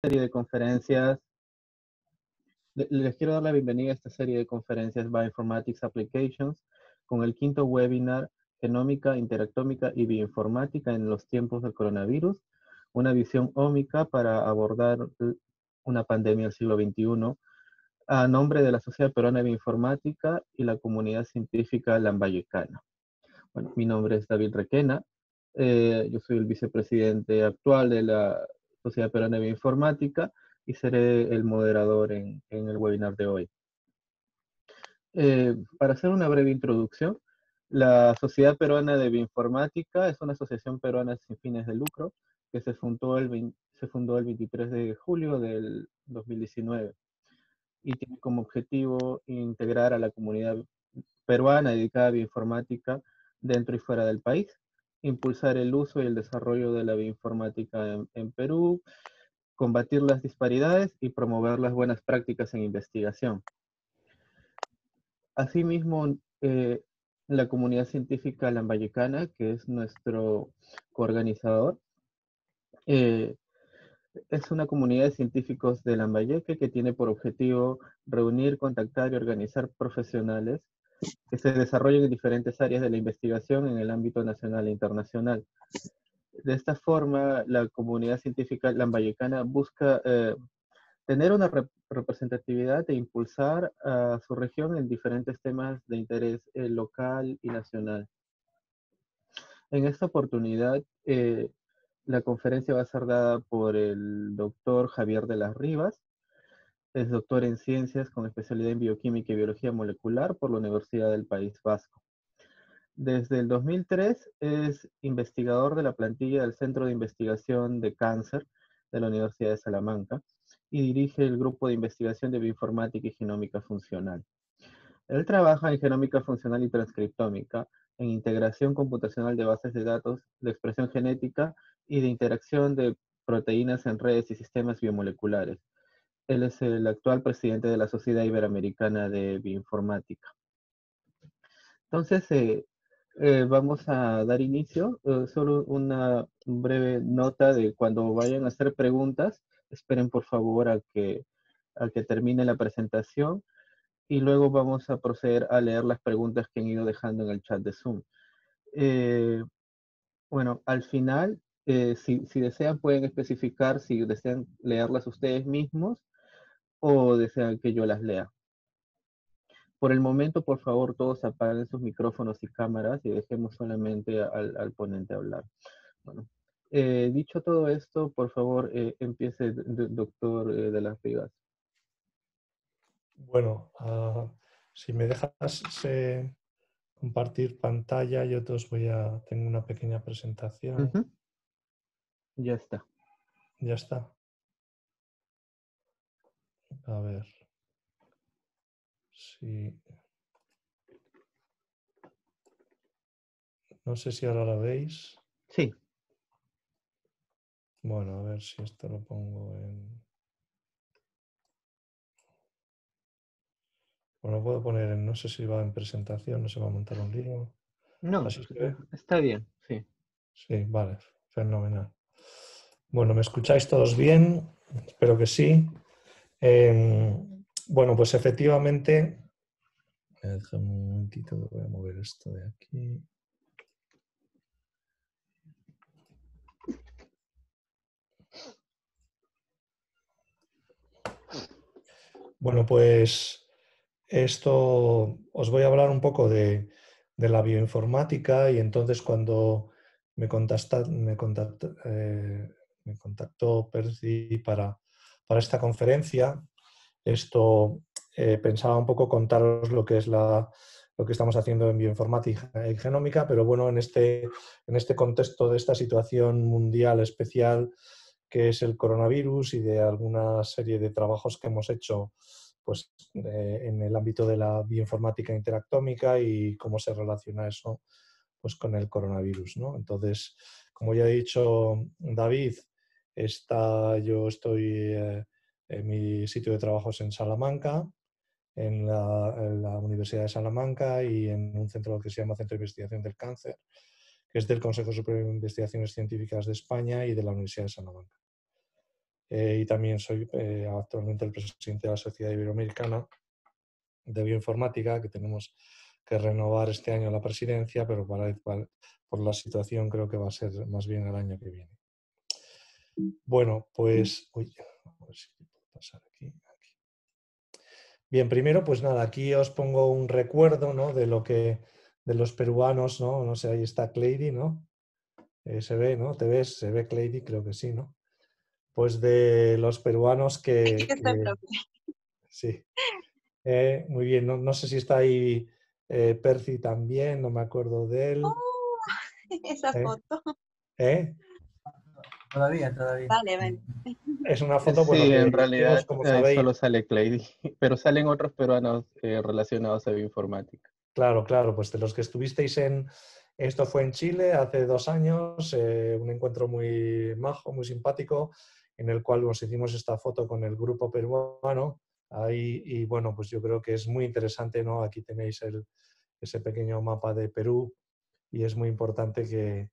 Serie de conferencias. Les quiero dar la bienvenida a esta serie de conferencias Bioinformatics Applications con el quinto webinar Genómica, Interactómica y Bioinformática en los tiempos del coronavirus, una visión ómica para abordar una pandemia del siglo XXI, a nombre de la Sociedad Peruana de Bioinformática y la comunidad científica lambayecana. Bueno, mi nombre es David Requena, yo soy el vicepresidente actual de la Sociedad Peruana de Bioinformática y seré el moderador en el webinar de hoy. Para hacer una breve introducción, la Sociedad Peruana de Bioinformática es una asociación peruana sin fines de lucro que se fundó el 23 de julio del 2019 y tiene como objetivo integrar a la comunidad peruana dedicada a bioinformática dentro y fuera del país, impulsar el uso y el desarrollo de la bioinformática en Perú, combatir las disparidades y promover las buenas prácticas en investigación. Asimismo, la comunidad científica lambayecana, que es nuestro coorganizador, es una comunidad de científicos de Lambayeque que tiene por objetivo reunir, contactar y organizar profesionales que se desarrollen en diferentes áreas de la investigación en el ámbito nacional e internacional. De esta forma, la comunidad científica lambayecana busca tener una representatividad e impulsar a su región en diferentes temas de interés local y nacional. En esta oportunidad, la conferencia va a ser dada por el doctor Javier de las Rivas. Es doctor en ciencias con especialidad en bioquímica y biología molecular por la Universidad del País Vasco. Desde el 2003 es investigador de la plantilla del Centro de Investigación de Cáncer de la Universidad de Salamanca y dirige el grupo de investigación de bioinformática y genómica funcional. Él trabaja en genómica funcional y transcriptómica, en integración computacional de bases de datos, de expresión genética y de interacción de proteínas en redes y sistemas biomoleculares. Él es el actual presidente de la Sociedad Iberoamericana de Bioinformática. Entonces, vamos a dar inicio. Solo una breve nota de cuando vayan a hacer preguntas, esperen por favor a que termine la presentación y luego vamos a proceder a leer las preguntas que han ido dejando en el chat de Zoom. Bueno, al final, si desean, pueden especificar si desean leerlas ustedes mismos o desean que yo las lea. Por el momento, por favor, todos apaguen sus micrófonos y cámaras y dejemos solamente al ponente hablar. Bueno, dicho todo esto, por favor, empiece, doctor de las Rivas. Bueno, si me dejas compartir pantalla, yo tengo una pequeña presentación. Ya está. Ya está. A ver. Sí. No sé si ahora la veis. Sí. Bueno, a ver si esto lo pongo en... Bueno, lo puedo poner en... No sé si va en presentación, no se va a montar un lío. No, ¿Así se ve? está bien, sí. Sí, vale, fenomenal. Bueno, ¿me escucháis todos bien? Espero que sí. Bueno, pues efectivamente... Déjame un momentito, voy a mover esto de aquí. Bueno, pues esto os voy a hablar un poco de la bioinformática y entonces cuando me contactó Percy para esta conferencia, pensaba un poco contaros lo que es lo que estamos haciendo en bioinformática y genómica, pero bueno, en este contexto de esta situación mundial especial que es el coronavirus y de alguna serie de trabajos que hemos hecho pues, en el ámbito de la bioinformática interactómica y cómo se relaciona eso pues, con el coronavirus, ¿no? Entonces, como ya ha dicho David, yo estoy en mi sitio de trabajo es en Salamanca, en la Universidad de Salamanca y en un centro que se llama Centro de Investigación del Cáncer, que es del Consejo Superior de Investigaciones Científicas de España y de la Universidad de Salamanca. y también soy actualmente el presidente de la Sociedad Iberoamericana de Bioinformática, que tenemos que renovar este año la presidencia, pero por la situación creo que va a ser más bien el año que viene. Bueno, pues, uy, a ver si puedo pasar aquí. Bien, primero, pues nada, aquí os pongo un recuerdo, ¿no? De lo que, de los peruanos, ¿no? No sé, ahí está Cleidy, ¿no? Se ve, ¿no? ¿Te ves? Se ve Cleidy, creo que sí, ¿no? Pues de los peruanos Aquí estoy, profe. sí. Muy bien, no sé si está ahí Percy también, no me acuerdo de él. Oh, esa ¿Eh? foto. ¿Eh? Todavía. Vale. Es una foto, bueno, Sí, que en hicimos, realidad como ahí sabéis. solo sale Clady, pero salen otros peruanos relacionados a bioinformática. Claro, pues de los que estuvisteis esto fue en Chile hace 2 años, un encuentro muy majo, muy simpático, en el cual nos hicimos esta foto con el grupo peruano. Ahí, y bueno, pues yo creo que es muy interesante, ¿no? Aquí tenéis ese pequeño mapa de Perú y es muy importante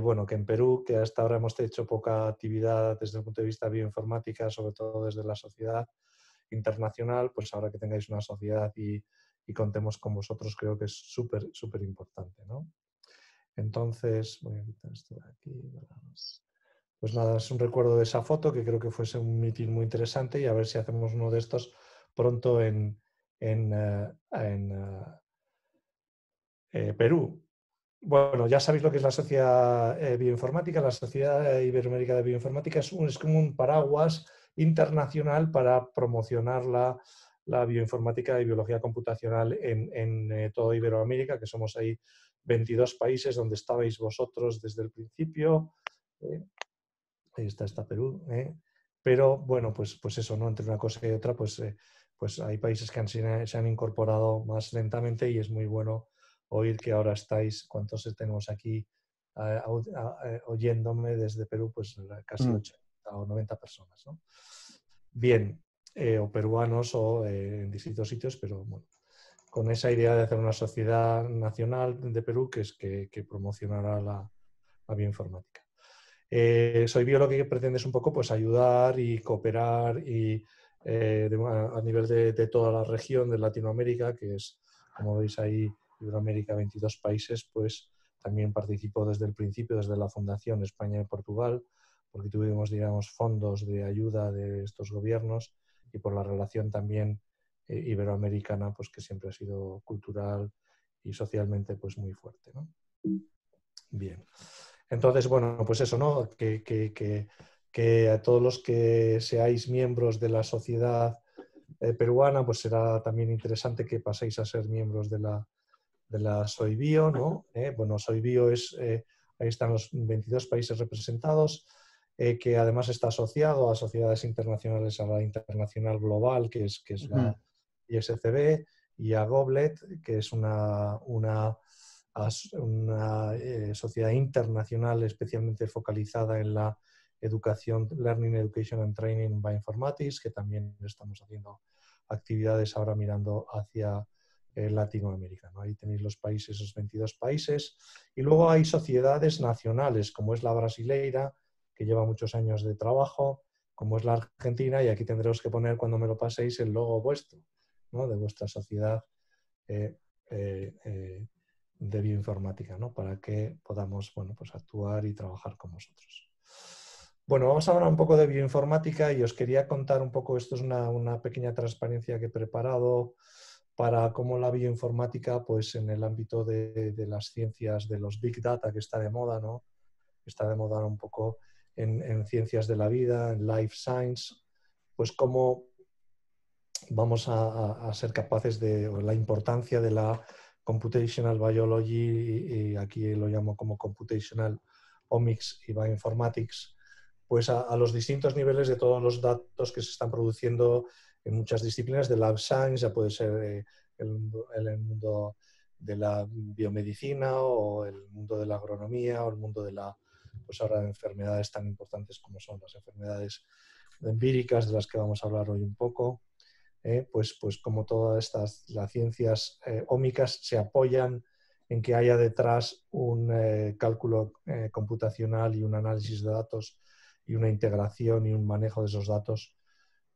bueno, que en Perú, que hasta ahora hemos hecho poca actividad desde el punto de vista bioinformática, sobre todo desde la sociedad internacional, pues ahora que tengáis una sociedad y contemos con vosotros, creo que es súper importante, ¿no? Entonces, voy a quitar esto de aquí. Pues nada, es un recuerdo de esa foto, que creo que fuese un meeting muy interesante, y a ver si hacemos uno de estos pronto en Perú. Bueno, ya sabéis lo que es la Sociedad Bioinformática. La Sociedad Iberoamérica de Bioinformática es como un paraguas internacional para promocionar la bioinformática y biología computacional en toda Iberoamérica, que somos ahí 22 países donde estabais vosotros desde el principio. Ahí está Perú. Pero bueno, pues eso, ¿no? Entre una cosa y otra, pues hay países que se han incorporado más lentamente, y es muy bueno oír que ahora estáis, ¿cuántos tenemos aquí oyéndome desde Perú? Pues casi 80 o 90 personas, ¿no? Bien, o peruanos o en distintos sitios, pero bueno, con esa idea de hacer una sociedad nacional de Perú que promocionará la bioinformática. Soy Bio, que pretende es un poco pues ayudar y cooperar y, a nivel de toda la región de Latinoamérica, que es, como veis ahí, Iberoamérica, 22 países, pues también participo desde el principio, desde la Fundación España y Portugal, porque tuvimos, digamos, fondos de ayuda de estos gobiernos, y por la relación también iberoamericana, pues que siempre ha sido cultural y socialmente pues muy fuerte, ¿no? Bien. Entonces, bueno, pues eso, ¿no? Que a todos los que seáis miembros de la sociedad peruana, pues será también interesante que paséis a ser miembros de la SOIBIO, ¿no? Bueno, SOIBIO ahí están los 22 países representados, que además está asociado a sociedades internacionales, a la Internacional Global, que es la ISCB, y a Goblet, que es una sociedad internacional especialmente focalizada en la educación, Learning, Education and Training by Informatics, que también estamos haciendo actividades ahora mirando hacia Latinoamérica, ¿no? Ahí tenéis los países, esos 22 países. Y luego hay sociedades nacionales, como es la brasileira, que lleva muchos años de trabajo, como es la argentina, y aquí tendréis que poner, cuando me lo paséis, el logo vuestro, ¿no? De vuestra sociedad de bioinformática, ¿no? Para que podamos, bueno, pues actuar y trabajar con vosotros. Bueno, vamos a hablar un poco de bioinformática, y os quería contar un poco, esto es una pequeña transparencia que he preparado para cómo la bioinformática, pues en el ámbito de las ciencias, de los big data, que está de moda, ¿no? Está de moda un poco en ciencias de la vida, en life science, pues cómo vamos a ser capaces de, o la importancia de la computational biology, y aquí lo llamo como computational omics y bioinformatics, pues a los distintos niveles de todos los datos que se están produciendo en muchas disciplinas de life science. Ya puede ser el mundo de la biomedicina, o el mundo de la agronomía, o el mundo de pues ahora de enfermedades tan importantes como son las enfermedades empíricas, de las que vamos a hablar hoy un poco. Pues como todas las ciencias ómicas se apoyan en que haya detrás un cálculo computacional y un análisis de datos y una integración y un manejo de esos datos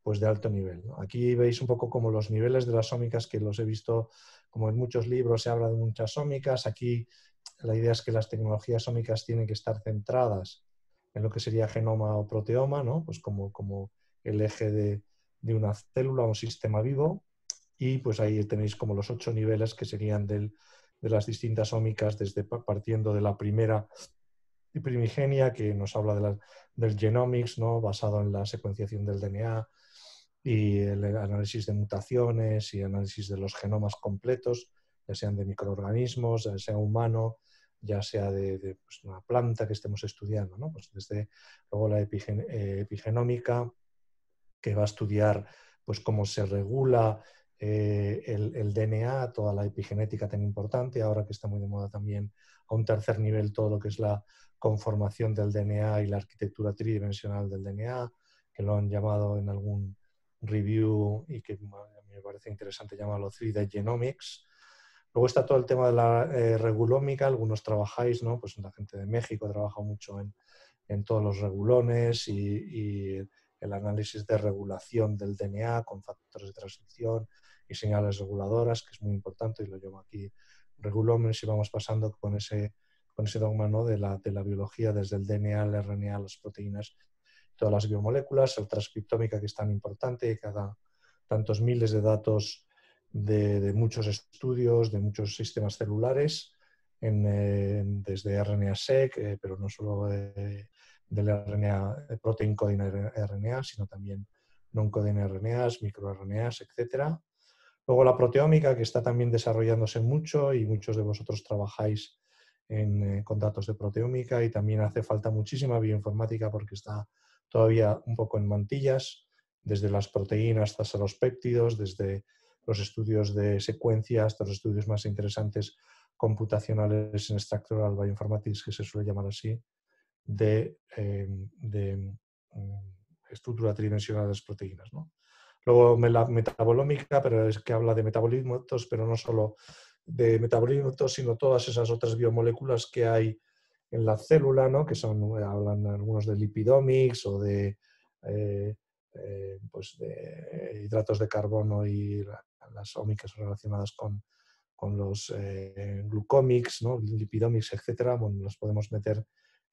pues de alto nivel, ¿no? Aquí veis un poco como los niveles de las ómicas, que los he visto como en muchos libros se habla de muchas ómicas. Aquí la idea es que las tecnologías ómicas tienen que estar centradas en lo que sería genoma o proteoma, ¿no? Pues como el eje de una célula o un sistema vivo. Y pues ahí tenéis como los 8 niveles que serían de las distintas ómicas, desde partiendo de la primera y primigenia, que nos habla del genomics, ¿no? Basado en la secuenciación del DNA y el análisis de mutaciones y análisis de los genomas completos, ya sean de microorganismos, ya sea humano, ya sea de pues, una planta que estemos estudiando, ¿no? Pues desde luego la epigenómica, que va a estudiar pues, cómo se regula el DNA, toda la epigenética tan importante, ahora que está muy de moda también a un tercer nivel todo lo que es la conformación del DNA y la arquitectura tridimensional del DNA, que lo han llamado en algún review y que a mí me parece interesante llamarlo 3D Genomics. Luego está todo el tema de la regulómica, algunos trabajáis, ¿no? Pues la gente de México ha trabajado mucho en todos los regulones y el análisis de regulación del DNA con factores de transcripción y señales reguladoras, que es muy importante, y lo llamo aquí regulómenes, y vamos pasando con ese dogma, ¿no? de la biología, desde el DNA, el RNA, las proteínas, todas las biomoléculas, la transcriptómica, que es tan importante, que haga tantos miles de datos de muchos estudios, de muchos sistemas celulares, desde RNA-seq, pero no solo del RNA, protein coding RNA, sino también non-coding RNAs, microRNAs, etc. Luego la proteómica, que está también desarrollándose mucho y muchos de vosotros trabajáis con datos de proteómica, y también hace falta muchísima bioinformática porque está todavía un poco en mantillas, desde las proteínas hasta los péptidos, desde los estudios de secuencia hasta los estudios más interesantes computacionales en Structural Bioinformatics, que se suele llamar así, de estructura tridimensional de las proteínas, ¿no? Luego la metabolómica, pero es que habla de metabolitos, pero no solo de metabolitos, sino todas esas otras biomoléculas que hay en la célula, ¿no? Que hablan algunos de lipidomics o pues de hidratos de carbono y las ómicas relacionadas con los glucómics, ¿no? Lipidomics, etcétera. Bueno, los podemos meter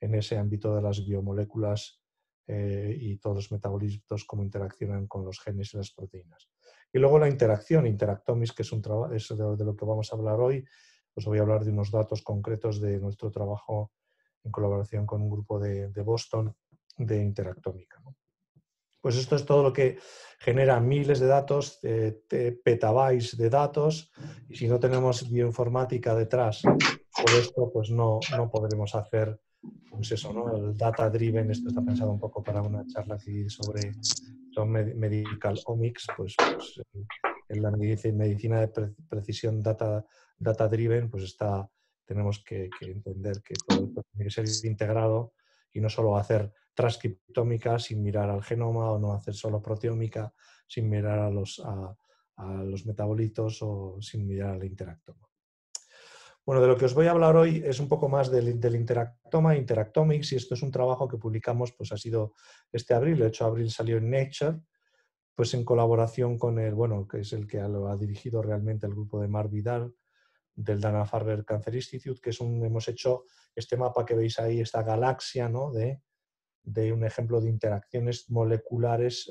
en ese ámbito de las biomoléculas y todos los metabolitos, cómo interaccionan con los genes y las proteínas. Y luego la interacción, interactomics, que es de lo que vamos a hablar hoy. Os voy a hablar de unos datos concretos de nuestro trabajo en colaboración con un grupo de Boston de interactómica, ¿no? Pues esto es todo lo que genera miles de datos, petabytes de datos, y si no tenemos bioinformática detrás, por esto pues no podremos hacer pues eso, ¿no? El data driven, esto está pensado un poco para una charla aquí sobre medical omics, pues en la medicina de precisión data driven, pues tenemos que entender que todo esto tiene que ser integrado y no solo hacer transcriptómica sin mirar al genoma, o no hacer solo proteómica sin mirar a los metabolitos o sin mirar al interactoma. Bueno, de lo que os voy a hablar hoy es un poco más del interactoma, interactomics, y esto es un trabajo que publicamos, pues ha sido este abril, el 8 de abril salió en Nature, pues en colaboración con que es el que lo ha dirigido realmente el grupo de Mark Vidal, del Dana-Farber Cancer Institute, que hemos hecho este mapa que veis ahí, esta galaxia, ¿no? de un ejemplo de interacciones moleculares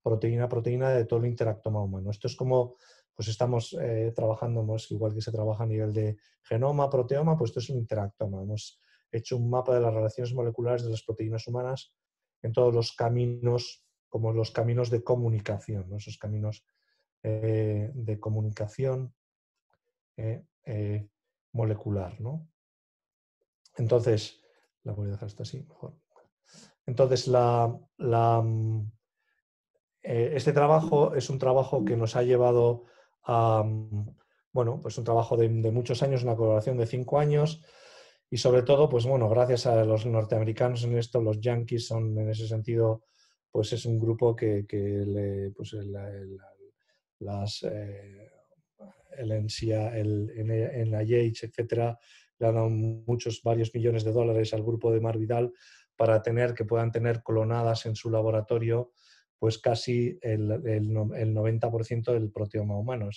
proteína-proteína de todo el interactoma humano. Esto es como, pues estamos trabajando, igual que se trabaja a nivel de genoma, proteoma, pues esto es un interactoma. Hemos hecho un mapa de las relaciones moleculares de las proteínas humanas en todos los caminos, como los caminos de comunicación, ¿no? Esos caminos de comunicación molecular, ¿no? Entonces, la voy a dejar esto así mejor. Entonces, este trabajo es un trabajo que nos ha llevado a, pues un trabajo de muchos años, una colaboración de 5 años, y sobre todo, pues bueno, gracias a los norteamericanos en esto, los yankees son en ese sentido, pues es un grupo que pues el NCA, el NIH, etcétera, le han dado varios millones de dólares al grupo de Mar Vidal para que puedan tener clonadas en su laboratorio pues casi el 90% del proteoma humano.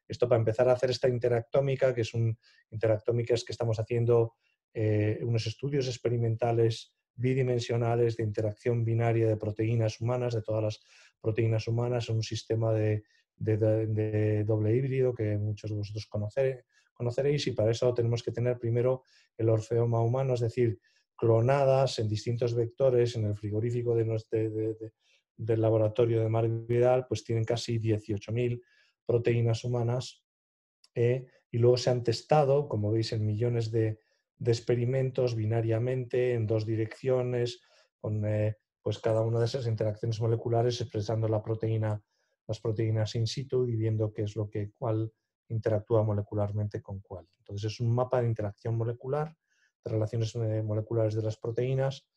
Esto para empezar a hacer esta interactómica, que es interactómica es que estamos haciendo unos estudios experimentales bidimensionales de interacción binaria de proteínas humanas, de todas las proteínas humanas, en un sistema de doble híbrido que muchos de vosotros conoceréis, y para eso tenemos que tener primero el orfeoma humano, es decir, clonadas en distintos vectores en el frigorífico del laboratorio de Marc Vidal, pues tienen casi 18.000 proteínas humanas y luego se han testado, como veis, en millones de experimentos binariamente en dos direcciones, con pues cada una de esas interacciones moleculares expresando las proteínas in situ y viendo qué es cuál interactúa molecularmente con cuál. Entonces es un mapa de interacción molecular, de relaciones moleculares de las proteínas,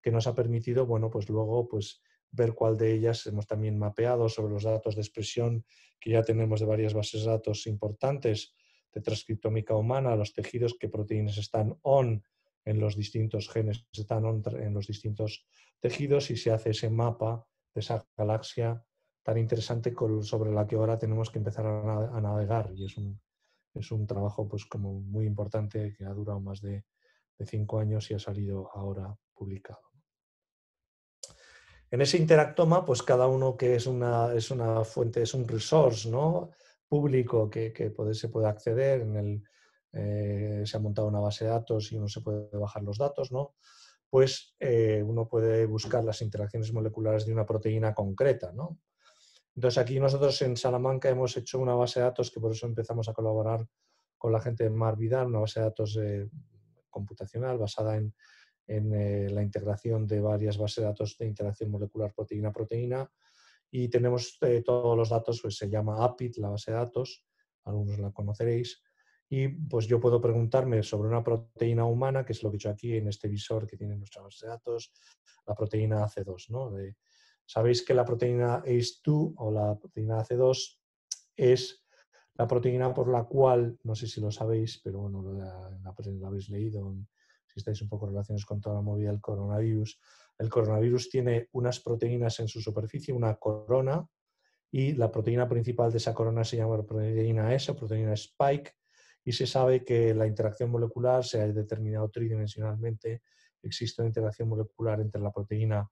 que nos ha permitido, bueno, pues luego pues ver cuál de ellas hemos también mapeado sobre los datos de expresión que ya tenemos de varias bases de datos importantes de transcriptómica humana, los tejidos, qué proteínas están on en los distintos genes, están on en los distintos tejidos, y se hace ese mapa de esa galaxia tan interesante sobre la que ahora tenemos que empezar a navegar, y es un trabajo pues como muy importante que ha durado más de 5 años y ha salido ahora publicado. En ese interactoma, pues cada uno que es una fuente, es un resource, ¿no?, público que se puede acceder. Se ha montado una base de datos y uno se puede bajar los datos, ¿no? Pues uno puede buscar las interacciones moleculares de una proteína concreta, ¿no? Entonces aquí nosotros en Salamanca hemos hecho una base de datos, que por eso empezamos a colaborar con la gente de Marc Vidal, una base de datos computacional basada en la integración de varias bases de datos de interacción molecular proteína-proteína, y tenemos todos los datos, pues se llama APID, la base de datos, algunos la conoceréis, y pues yo puedo preguntarme sobre una proteína humana, que es lo que he hecho aquí en este visor que tiene nuestra base de datos, la proteína AC2, ¿no? Sabéis que la proteína ACE2 o la proteína AC2 es la proteína por la cual, no sé si lo sabéis, pero bueno, la habéis leído, si estáis un poco relacionados con toda la movida del coronavirus. El coronavirus tiene unas proteínas en su superficie, una corona, y la proteína principal de esa corona se llama proteína S, proteína Spike, y se sabe que la interacción molecular se ha determinado tridimensionalmente. Existe una interacción molecular entre la proteína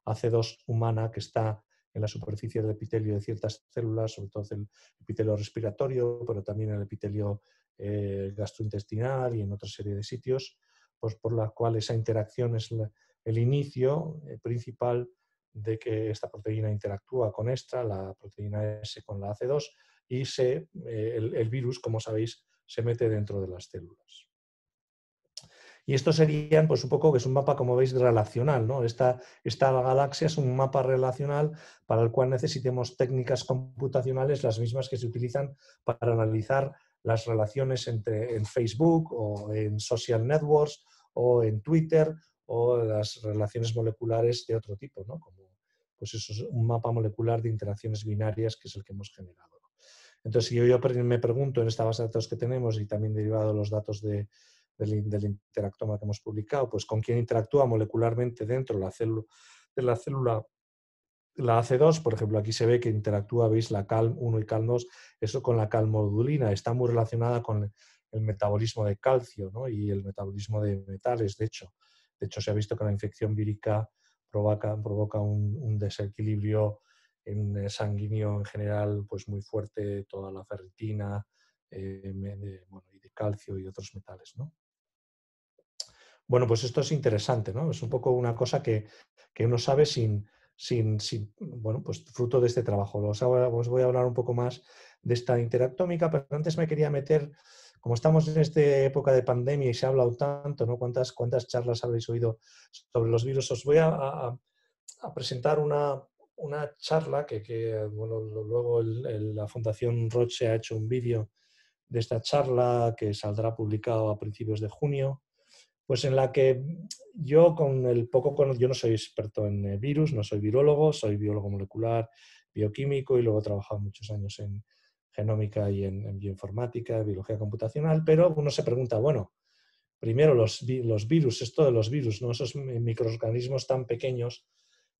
AC2 humana, que está en la superficie del epitelio de ciertas células, sobre todo el epitelio respiratorio, pero también el epitelio gastrointestinal y en otra serie de sitios, pues por la cual esa interacción es el inicio principal de que esta proteína interactúa con la proteína S con la AC2, y el virus, como sabéis, se mete dentro de las células. Y esto serían, pues un poco, que es un mapa, como veis, relacional, ¿no? Esta galaxia es un mapa relacional para el cual necesitemos técnicas computacionales, las mismas que se utilizan para analizar las relaciones en Facebook o en social networks o en Twitter, o las relaciones moleculares de otro tipo, ¿no? Como, pues eso es un mapa molecular de interacciones binarias, que es el que hemos generado. Entonces, si yo me pregunto en esta base de datos que tenemos, y también derivado de los datos del interactoma que hemos publicado, pues con quién interactúa molecularmente dentro de la célula la AC2, por ejemplo, aquí se ve que interactúa, veis, la CALM1 y CALM2, eso con la calmodulina, está muy relacionada con el metabolismo de calcio, ¿no?, y el metabolismo de metales. De hecho, se ha visto que la infección vírica provoca un desequilibrio sanguíneo en general, pues muy fuerte, toda la ferritina, y de calcio y otros metales, ¿no? Bueno, pues esto es interesante, ¿no? Es un poco una cosa que uno sabe bueno, pues fruto de este trabajo. Os voy a hablar un poco más de esta interactómica, pero antes me quería meter, como estamos en esta época de pandemia y se ha hablado tanto, ¿no? ¿Cuántas charlas habréis oído sobre los virus? Os voy a presentar una charla que bueno, luego la Fundación Roche ha hecho un vídeo de esta charla que saldrá publicado a principios de junio, pues en la que yo yo no soy experto en virus, no soy virólogo, soy biólogo molecular, bioquímico, y luego he trabajado muchos años en genómica y en bioinformática, biología computacional, pero uno se pregunta, bueno, primero los virus, esto de los virus, ¿no? Esos microorganismos tan pequeños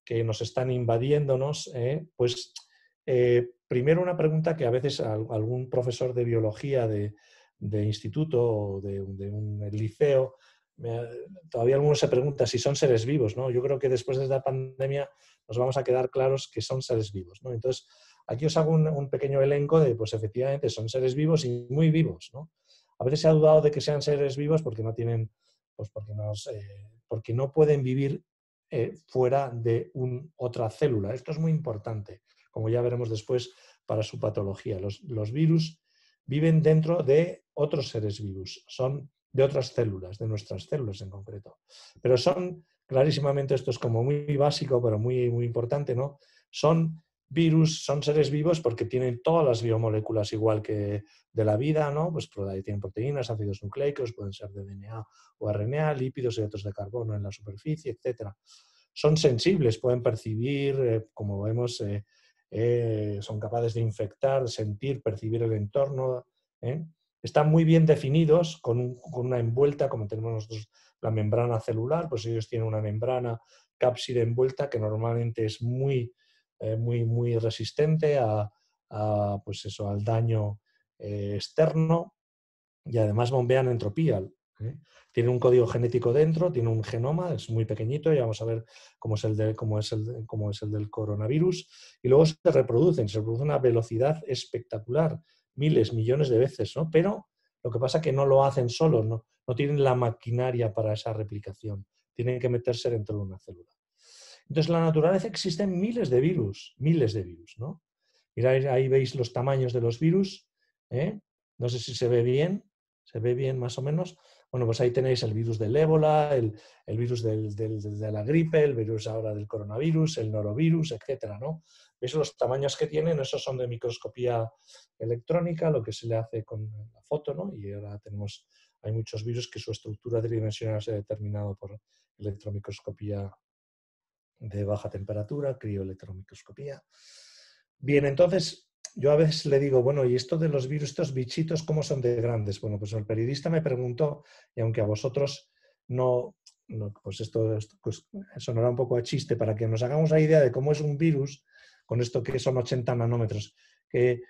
que nos están invadiéndonos, pues primero una pregunta que a veces algún profesor de biología de instituto o de un liceo, todavía algunos se pregunta si son seres vivos, ¿no? Yo creo que después de esta pandemia nos vamos a quedar claros que son seres vivos, ¿no? Entonces, aquí os hago un pequeño elenco de, pues efectivamente, son seres vivos y muy vivos, ¿no? A veces se ha dudado de que sean seres vivos porque no tienen, pues porque no pueden vivir fuera de otra célula. Esto es muy importante, como ya veremos después para su patología. Los virus viven dentro de otros seres vivos, son de otras células, de nuestras células en concreto. Pero son, clarísimamente, esto es como muy básico, pero muy, muy importante, ¿no? Son virus, son seres vivos porque tienen todas las biomoléculas igual que de la vida, ¿no? Pues tienen proteínas, ácidos nucleicos, pueden ser de DNA o RNA, lípidos, hidratos de carbono en la superficie, etc. Son sensibles, pueden percibir, como vemos, son capaces de infectar, sentir, percibir el entorno. Están muy bien definidos con una envuelta, como tenemos nosotros la membrana celular, pues ellos tienen una membrana cápside envuelta que normalmente es muy resistente pues eso, al daño externo, y además bombean entropía. Tiene un código genético dentro, tiene un genoma, es muy pequeñito, y vamos a ver cómo es el del coronavirus, y luego se reproduce a una velocidad espectacular, miles, millones de veces, ¿no? Pero lo que pasa es que no lo hacen solos, no tienen la maquinaria para esa replicación, tienen que meterse dentro de una célula. Entonces, en la naturaleza existen miles de virus, ¿no? Mirad, ahí veis los tamaños de los virus, no sé si se ve bien más o menos. Bueno, pues ahí tenéis el virus del ébola, el virus de la gripe, el virus ahora del coronavirus, el norovirus, etcétera, ¿no? ¿Veis los tamaños que tienen? Esos son de microscopía electrónica, lo que se le hace con la foto, ¿no? Y ahora hay muchos virus que su estructura tridimensional se ha determinado por electromicroscopía de baja temperatura, crioelectromicroscopía. Bien, entonces yo a veces le digo, bueno, ¿y esto de los virus, estos bichitos, cómo son de grandes? Bueno, pues el periodista me preguntó, y aunque a vosotros pues esto pues sonará un poco a chiste, para que nos hagamos la idea de cómo es un virus, con esto que son 80 nanómetros, ¿qué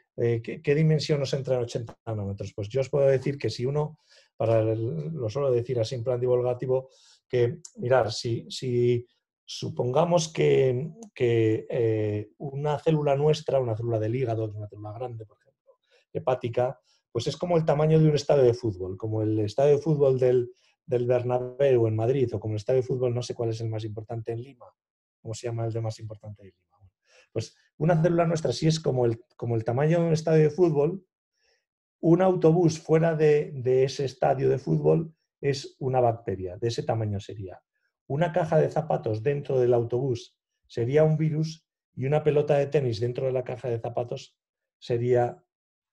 dimensión nos entra en 80 nanómetros? Pues yo os puedo decir que si uno, lo suelo decir así en plan divulgativo, que mirar, si supongamos que una célula nuestra, una célula del hígado, una célula grande, por ejemplo, hepática, pues es como el tamaño de un estadio de fútbol, como el estadio de fútbol del Bernabéu en Madrid, o como el estadio de fútbol, no sé cuál es el más importante en Lima, ¿cómo se llama el de más importante de Lima? Pues una célula nuestra, si es como el tamaño de un estadio de fútbol, un autobús fuera de ese estadio de fútbol es una bacteria, de ese tamaño sería. Una caja de zapatos dentro del autobús sería un virus, y una pelota de tenis dentro de la caja de zapatos sería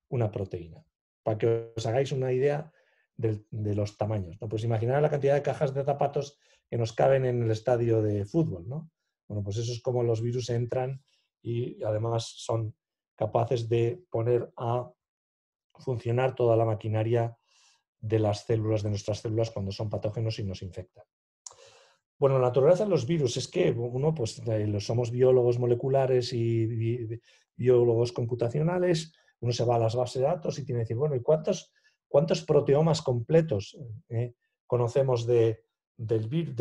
una proteína. Para que os hagáis una idea de los tamaños, ¿no? Pues imaginad la cantidad de cajas de zapatos que nos caben en el estadio de fútbol, ¿no? Bueno, pues eso es como los virus entran y además son capaces de poner a funcionar toda la maquinaria de las células, de nuestras células, cuando son patógenos y nos infectan. Bueno, la naturaleza de los virus es que uno, pues somos biólogos moleculares y biólogos computacionales, uno se va a las bases de datos y tiene que decir, bueno, ¿y cuántos proteomas completos conocemos de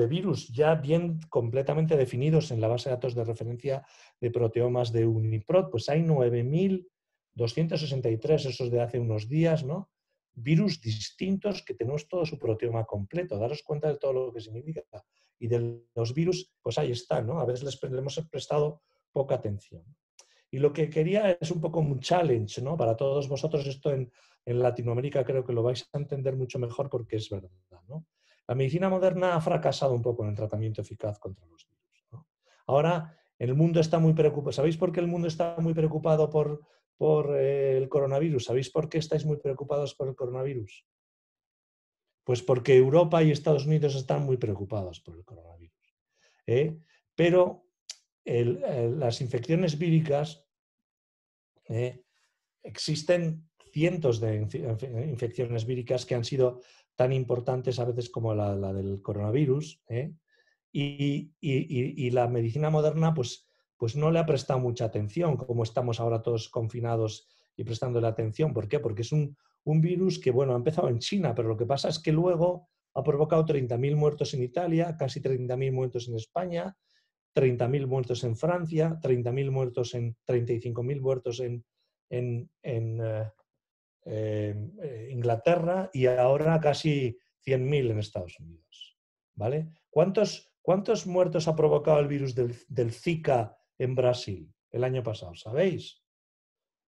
virus ya bien completamente definidos en la base de datos de referencia de proteomas de UniProt? Pues hay 9.263, esos de hace unos días, ¿no? Virus distintos que tenemos todo su proteoma completo. Daros cuenta de todo lo que significa. Y de los virus, pues ahí están, ¿no? A veces le hemos prestado poca atención. Y lo que quería es un poco un challenge, ¿no? Para todos vosotros, esto en Latinoamérica creo que lo vais a entender mucho mejor porque es verdad, ¿no? La medicina moderna ha fracasado un poco en el tratamiento eficaz contra los virus, ¿no? Ahora el mundo está muy preocupado. ¿Sabéis por qué el mundo está muy preocupado por el coronavirus? ¿Sabéis por qué estáis muy preocupados por el coronavirus? Pues porque Europa y Estados Unidos están muy preocupados por el coronavirus. Pero las infecciones víricas, existen cientos de infecciones víricas que han sido tan importantes a veces como la del coronavirus, ¿eh? Y la medicina moderna pues no le ha prestado mucha atención, como estamos ahora todos confinados y prestándole atención. ¿Por qué? Porque es un virus que, bueno, ha empezado en China, pero lo que pasa es que luego ha provocado 30.000 muertos en Italia, casi 30.000 muertos en España, 30.000 muertos en Francia, 30.000 muertos 35.000 muertos en Inglaterra y ahora casi 100.000 en Estados Unidos. ¿Vale? ¿Cuántos muertos ha provocado el virus del Zika en Brasil el año pasado? ¿Sabéis?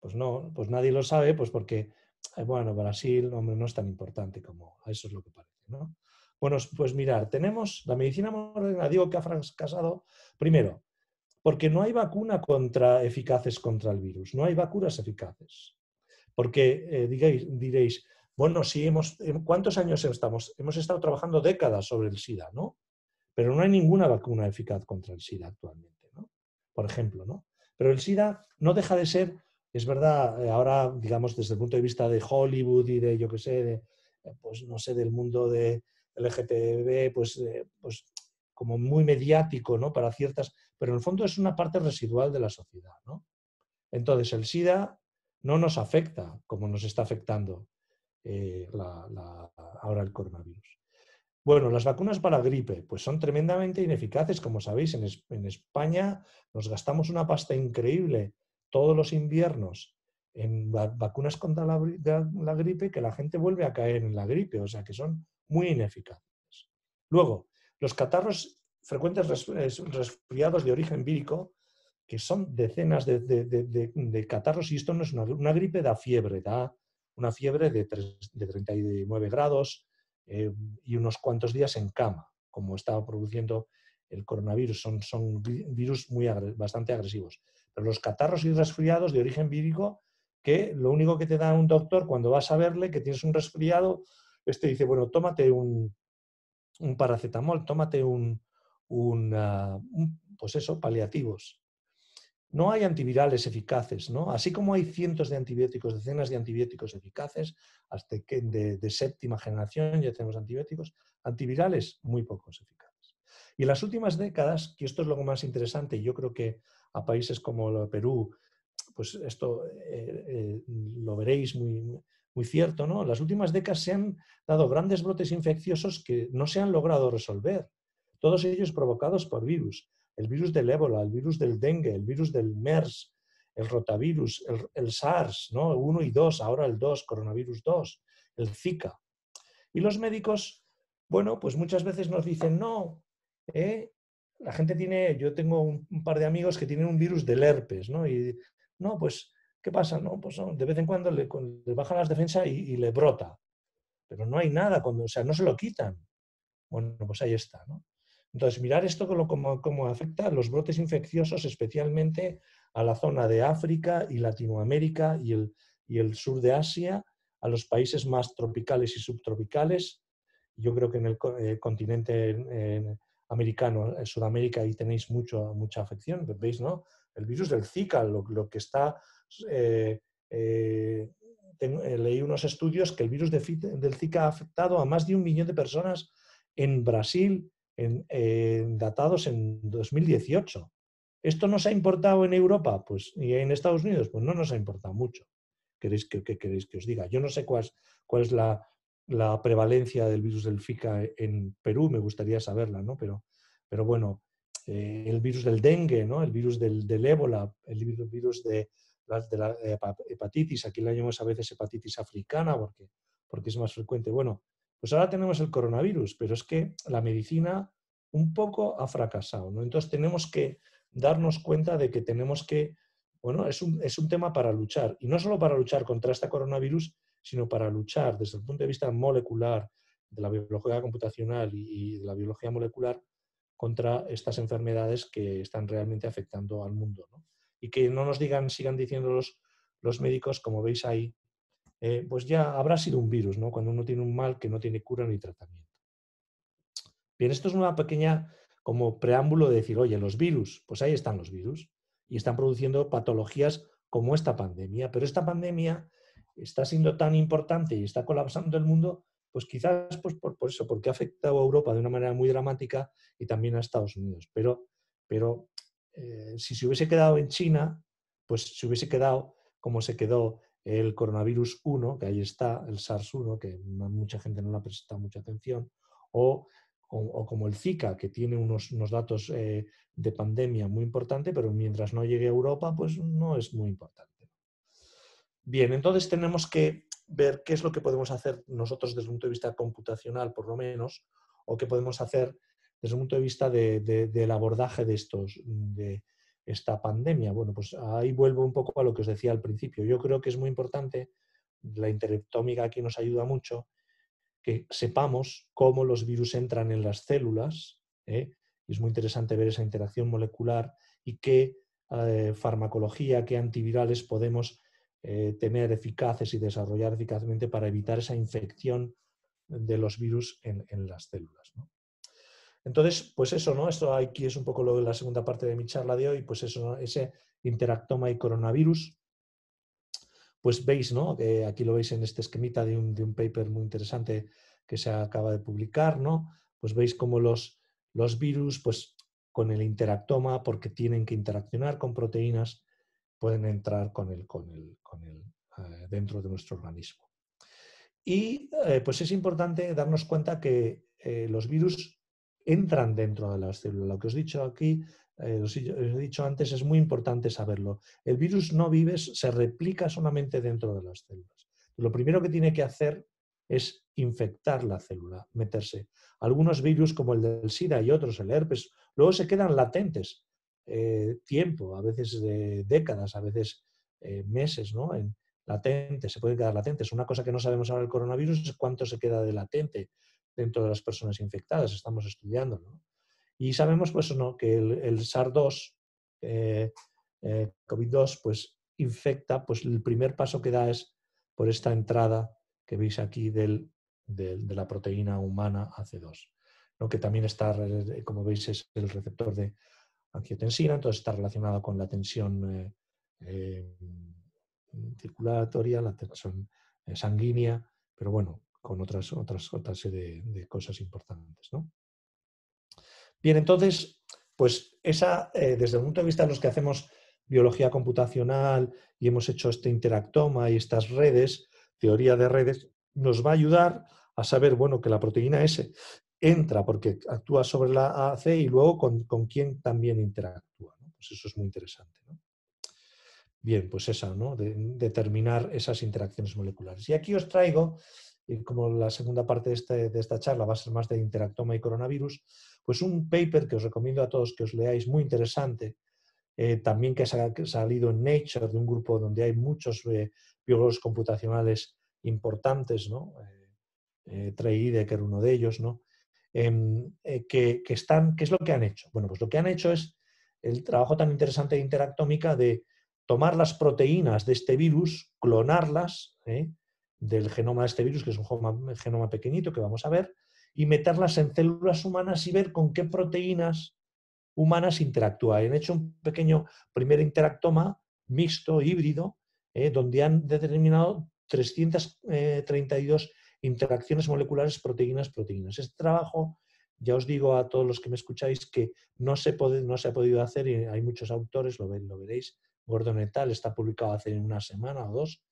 Pues no, pues nadie lo sabe, pues porque, bueno, Brasil, hombre, no es tan importante como eso es lo que parece, ¿no? Bueno, pues mirar, tenemos la medicina moderna, digo que ha fracasado, primero, porque no hay vacuna eficaces contra el virus, no hay vacunas eficaces. Porque diréis, bueno, sí, ¿cuántos años estamos? Hemos estado trabajando décadas sobre el SIDA, ¿no? Pero no hay ninguna vacuna eficaz contra el SIDA actualmente, ¿no? Por ejemplo, ¿no? Pero el SIDA no deja de ser, es verdad, ahora, digamos, desde el punto de vista de Hollywood y de, yo qué sé, pues no sé, del mundo de LGTB, pues como muy mediático, ¿no? Para ciertas, pero en el fondo es una parte residual de la sociedad, ¿no? Entonces, el SIDA no nos afecta como nos está afectando ahora el coronavirus. Bueno, las vacunas para la gripe pues son tremendamente ineficaces, como sabéis. En España nos gastamos una pasta increíble todos los inviernos en vacunas contra la gripe, que la gente vuelve a caer en la gripe, o sea que son muy ineficaces. Luego, los catarros frecuentes resfriados de origen vírico, que son decenas de catarros, y esto no es una gripe, da fiebre, da una fiebre de 39 grados y unos cuantos días en cama, como estaba produciendo el coronavirus. Son virus bastante agresivos. Pero los catarros y resfriados de origen vírico, que lo único que te da un doctor cuando vas a verle que tienes un resfriado, dice, bueno, tómate un paracetamol, tómate pues eso, paliativos. No hay antivirales eficaces, ¿no? Así como hay cientos de antibióticos, decenas de antibióticos eficaces, hasta que de séptima generación ya tenemos antibióticos, antivirales muy pocos eficaces. Y en las últimas décadas, que esto es lo más interesante, y yo creo que a países como Perú, pues esto lo veréis muy cierto, ¿no? En las últimas décadas se han dado grandes brotes infecciosos que no se han logrado resolver, todos ellos provocados por virus. El virus del ébola, el virus del dengue, el virus del MERS, el rotavirus, el SARS, ¿no? 1 y 2, ahora el 2, coronavirus 2, el Zika. Y los médicos, bueno, pues muchas veces nos dicen, no, la gente yo tengo un par de amigos que tienen un virus del herpes, ¿no? Y no, pues, ¿qué pasa? No, pues de vez en cuando le bajan las defensas y le brota. Pero no hay nada, o sea, no se lo quitan. Bueno, pues ahí está, ¿no? Entonces, mirar esto cómo afecta a los brotes infecciosos, especialmente a la zona de África y Latinoamérica y el sur de Asia, a los países más tropicales y subtropicales. Yo creo que en el continente americano, en Sudamérica, ahí tenéis mucha afección, ¿veis, no? El virus del Zika, lo que está... leí unos estudios que el virus del Zika ha afectado a más de 1 millón de personas en Brasil, datados en 2018. ¿Esto nos ha importado en Europa? Pues, y en Estados Unidos, pues no nos ha importado mucho. ¿Qué queréis que os diga? Yo no sé cuál es la prevalencia del virus del Zika en Perú, me gustaría saberla, ¿no? Pero bueno, el virus del dengue, ¿no? El virus del ébola, el virus de la hepatitis, aquí la llamamos a veces hepatitis africana porque es más frecuente. Bueno, pues ahora tenemos el coronavirus, pero es que la medicina un poco ha fracasado, ¿no? Entonces tenemos que darnos cuenta de que tenemos que, bueno, es un tema para luchar, y no solo para luchar contra este coronavirus, sino para luchar desde el punto de vista molecular, de la biología computacional y de la biología molecular, contra estas enfermedades que están realmente afectando al mundo, ¿no? Y que no nos sigan diciendo los médicos, como veis ahí, pues ya habrá sido un virus, ¿no? Cuando uno tiene un mal que no tiene cura ni tratamiento. Bien, esto es una pequeña como preámbulo de decir, oye, los virus, pues ahí están los virus y están produciendo patologías como esta pandemia, pero esta pandemia está siendo tan importante y está colapsando el mundo Pues quizás pues por eso, porque ha afectado a Europa de una manera muy dramática y también a Estados Unidos. Pero si se hubiese quedado en China, pues se hubiese quedado como se quedó el coronavirus 1, que ahí está, el SARS-1, que mucha gente no le ha prestado mucha atención, o como el Zika, que tiene unos datos de pandemia muy importante, pero mientras no llegue a Europa, pues no es muy importante. Bien, entonces tenemos que ver qué es lo que podemos hacer nosotros desde el punto de vista computacional, por lo menos, o qué podemos hacer desde el punto de vista del abordaje de esta pandemia. Bueno, pues ahí vuelvo un poco a lo que os decía al principio. Yo creo que es muy importante, la interectómica aquí nos ayuda mucho, que sepamos cómo los virus entran en las células, y es muy interesante ver esa interacción molecular y qué farmacología, qué antivirales podemos tener eficaces y desarrollar eficazmente para evitar esa infección de los virus en las células, ¿no? Entonces, pues eso, ¿no? Esto aquí es un poco la segunda parte de mi charla de hoy, pues eso, ¿no? Ese interactoma y coronavirus. Pues veis, ¿no? Que aquí lo veis en este esquemita de un paper muy interesante que se acaba de publicar, ¿no? Pues veis cómo los virus, pues con el interactoma, porque tienen que interaccionar con proteínas, pueden entrar dentro de nuestro organismo. Y pues es importante darnos cuenta que los virus entran dentro de las células. Lo que os he dicho aquí, os he dicho antes, es muy importante saberlo. El virus no vive, se replica solamente dentro de las células. Lo primero que tiene que hacer es infectar la célula, meterse. Algunos virus, como el del SIDA y otros, el herpes, luego se quedan latentes tiempo, a veces de décadas, a veces meses, ¿no? Latentes, se pueden quedar latentes. Una cosa que no sabemos ahora del coronavirus es cuánto se queda de latente dentro de las personas infectadas, estamos estudiando, ¿no? Y sabemos pues no, que el SARS-2, COVID-2, pues infecta, pues el primer paso que da es por esta entrada que veis aquí de la proteína humana AC2, ¿no? Que también está, como veis, es el receptor de angiotensina, entonces está relacionado con la tensión circulatoria, la tensión sanguínea, pero bueno, con otra serie de cosas importantes, ¿no? Bien, entonces, pues esa, desde el punto de vista de los que hacemos biología computacional y hemos hecho este interactoma y estas redes, teoría de redes, nos va a ayudar a saber, bueno, que la proteína S entra porque actúa sobre la AC y luego con quién también interactúa, ¿no? Pues eso es muy interesante, ¿no? Bien, pues esa, ¿no? Determinar esas interacciones moleculares. Y aquí os traigo, como la segunda parte de esta charla va a ser más de interactoma y coronavirus, pues un paper que os recomiendo a todos que os leáis, muy interesante, también que ha salido en Nature, de un grupo donde hay muchos biólogos computacionales importantes, ¿no? Trey Ideker, uno de ellos, ¿no? ¿Qué es lo que han hecho? Bueno, pues lo que han hecho es el trabajo tan interesante de interactómica de tomar las proteínas de este virus, clonarlas del genoma de este virus, que es un genoma pequeñito que vamos a ver, y meterlas en células humanas y ver con qué proteínas humanas interactúa. Han hecho un pequeño primer interactoma mixto, híbrido, donde han determinado 332 interacciones moleculares proteínas-proteínas. Este trabajo, ya os digo a todos los que me escucháis, que no se ha podido hacer, y hay muchos autores, lo veréis, Gordon et al. Está publicado hace una semana o dos.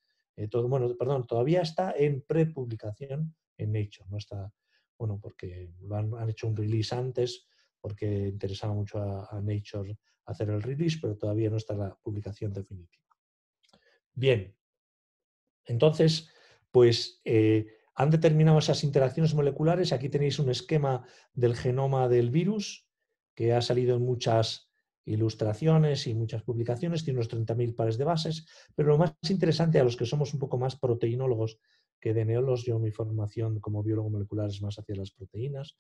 Todavía está en prepublicación en Nature. No está, bueno, porque han hecho un release antes, porque interesaba mucho a Nature hacer el release, pero todavía no está la publicación definitiva. Bien, entonces, pues han determinado esas interacciones moleculares. Aquí tenéis un esquema del genoma del virus que ha salido en muchas ilustraciones y muchas publicaciones, tiene unos 30.000 pares de bases, pero lo más interesante a los que somos un poco más proteinólogos que DNólogos, yo mi formación como biólogo molecular es más hacia las proteínas,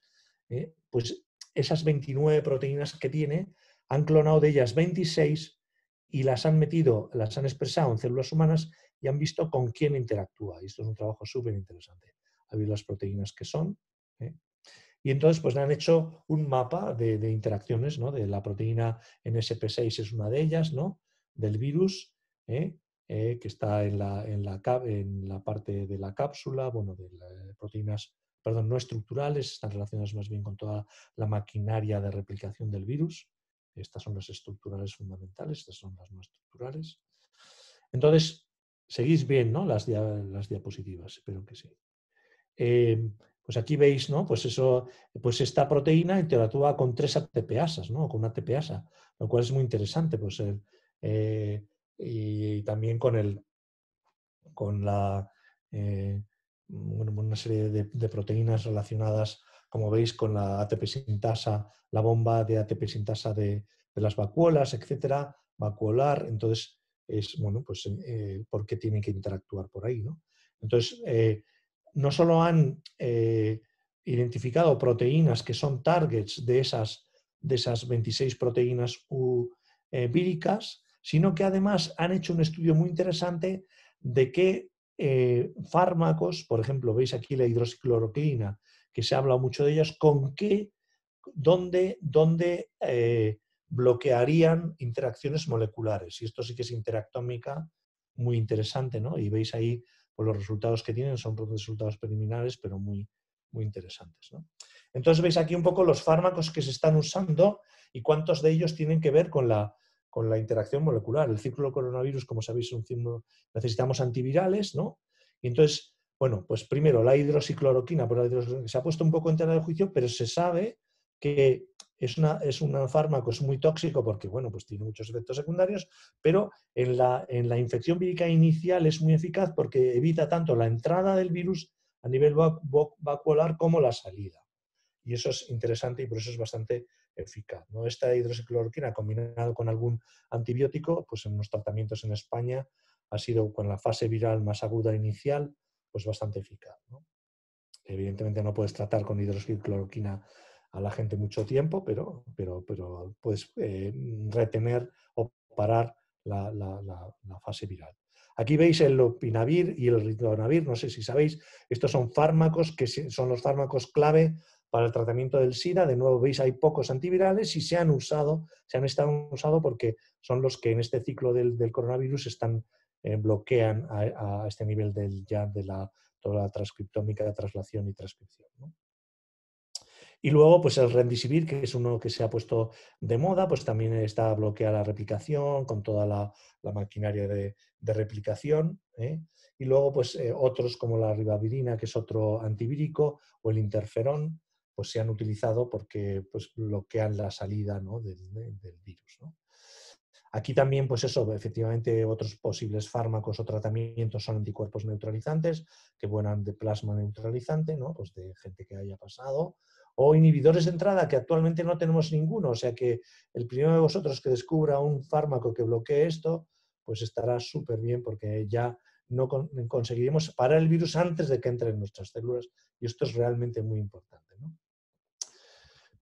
pues esas 29 proteínas que tiene, han clonado de ellas 26 y las han expresado en células humanas y han visto con quién interactúa. Y esto es un trabajo súper interesante. Ha visto las proteínas que son. Y entonces pues han hecho un mapa de interacciones, ¿no? De la proteína NSP6 es una de ellas, ¿no? Del virus, que está en la parte de la cápsula, bueno, de las proteínas, perdón, no estructurales, están relacionadas más bien con toda la maquinaria de replicación del virus. Estas son las estructurales fundamentales, estas son las no estructurales. Entonces, seguís bien, ¿no? Las diapositivas, espero que sí. Pues aquí veis, ¿no? Pues eso, pues esta proteína interactúa con 3 ATPasas, ¿no? Con una ATPasa, lo cual es muy interesante, pues y también con bueno, una serie de proteínas relacionadas, como veis, con la ATP sintasa, la bomba de ATP sintasa de las vacuolas, etcétera, vacuolar. Entonces, bueno, pues, ¿por qué tienen que interactuar por ahí, ¿no? Entonces, no solo han identificado proteínas que son targets de esas 26 proteínas víricas, sino que además han hecho un estudio muy interesante de qué fármacos, por ejemplo, veis aquí la hidroxicloroquina, que se ha hablado mucho de ellas, dónde bloquearían interacciones moleculares. Y esto sí que es interactómica muy interesante, ¿no? Y veis ahí pues, los resultados que tienen, son resultados preliminares, pero muy, muy interesantes, ¿no? Entonces veis aquí un poco los fármacos que se están usando y cuántos de ellos tienen que ver con la interacción molecular. El ciclo del coronavirus, como sabéis, necesitamos antivirales, ¿no? Y entonces, bueno, pues primero la hidroxicloroquina, se ha puesto un poco en tela de juicio, pero se sabe que es un fármaco, es muy tóxico porque, bueno, pues tiene muchos efectos secundarios, pero en la infección vírica inicial es muy eficaz porque evita tanto la entrada del virus a nivel vacuolar como la salida. Y eso es interesante y por eso es bastante eficaz, ¿no? Esta hidroxicloroquina combinada con algún antibiótico, pues en los tratamientos en España ha sido con la fase viral más aguda inicial, pues bastante eficaz, ¿no? Evidentemente no puedes tratar con hidroxicloroquina a la gente mucho tiempo, pero puedes retener o parar la fase viral. Aquí veis el lopinavir y el ritonavir, no sé si sabéis, estos son fármacos que son los fármacos clave para el tratamiento del SIDA. De nuevo veis hay pocos antivirales y se han estado usando porque son los que en este ciclo del coronavirus bloquean a este nivel de toda la transcriptómica de traslación y transcripción, ¿no? Y luego, pues el Remdesivir, que es uno que se ha puesto de moda, pues también está bloqueada la replicación con toda la maquinaria de replicación, ¿eh? Y luego, pues otros como la ribavirina, que es otro antivírico, o el interferón, pues se han utilizado porque pues, bloquean la salida, ¿no? del virus, ¿no? Aquí también, pues eso, efectivamente, otros posibles fármacos o tratamientos son anticuerpos neutralizantes, que vuelan de plasma neutralizante, ¿no? Pues de gente que haya pasado, o inhibidores de entrada, que actualmente no tenemos ninguno, o sea que el primero de vosotros que descubra un fármaco que bloquee esto, pues estará súper bien porque ya no conseguiremos parar el virus antes de que entre en nuestras células y esto es realmente muy importante, ¿no?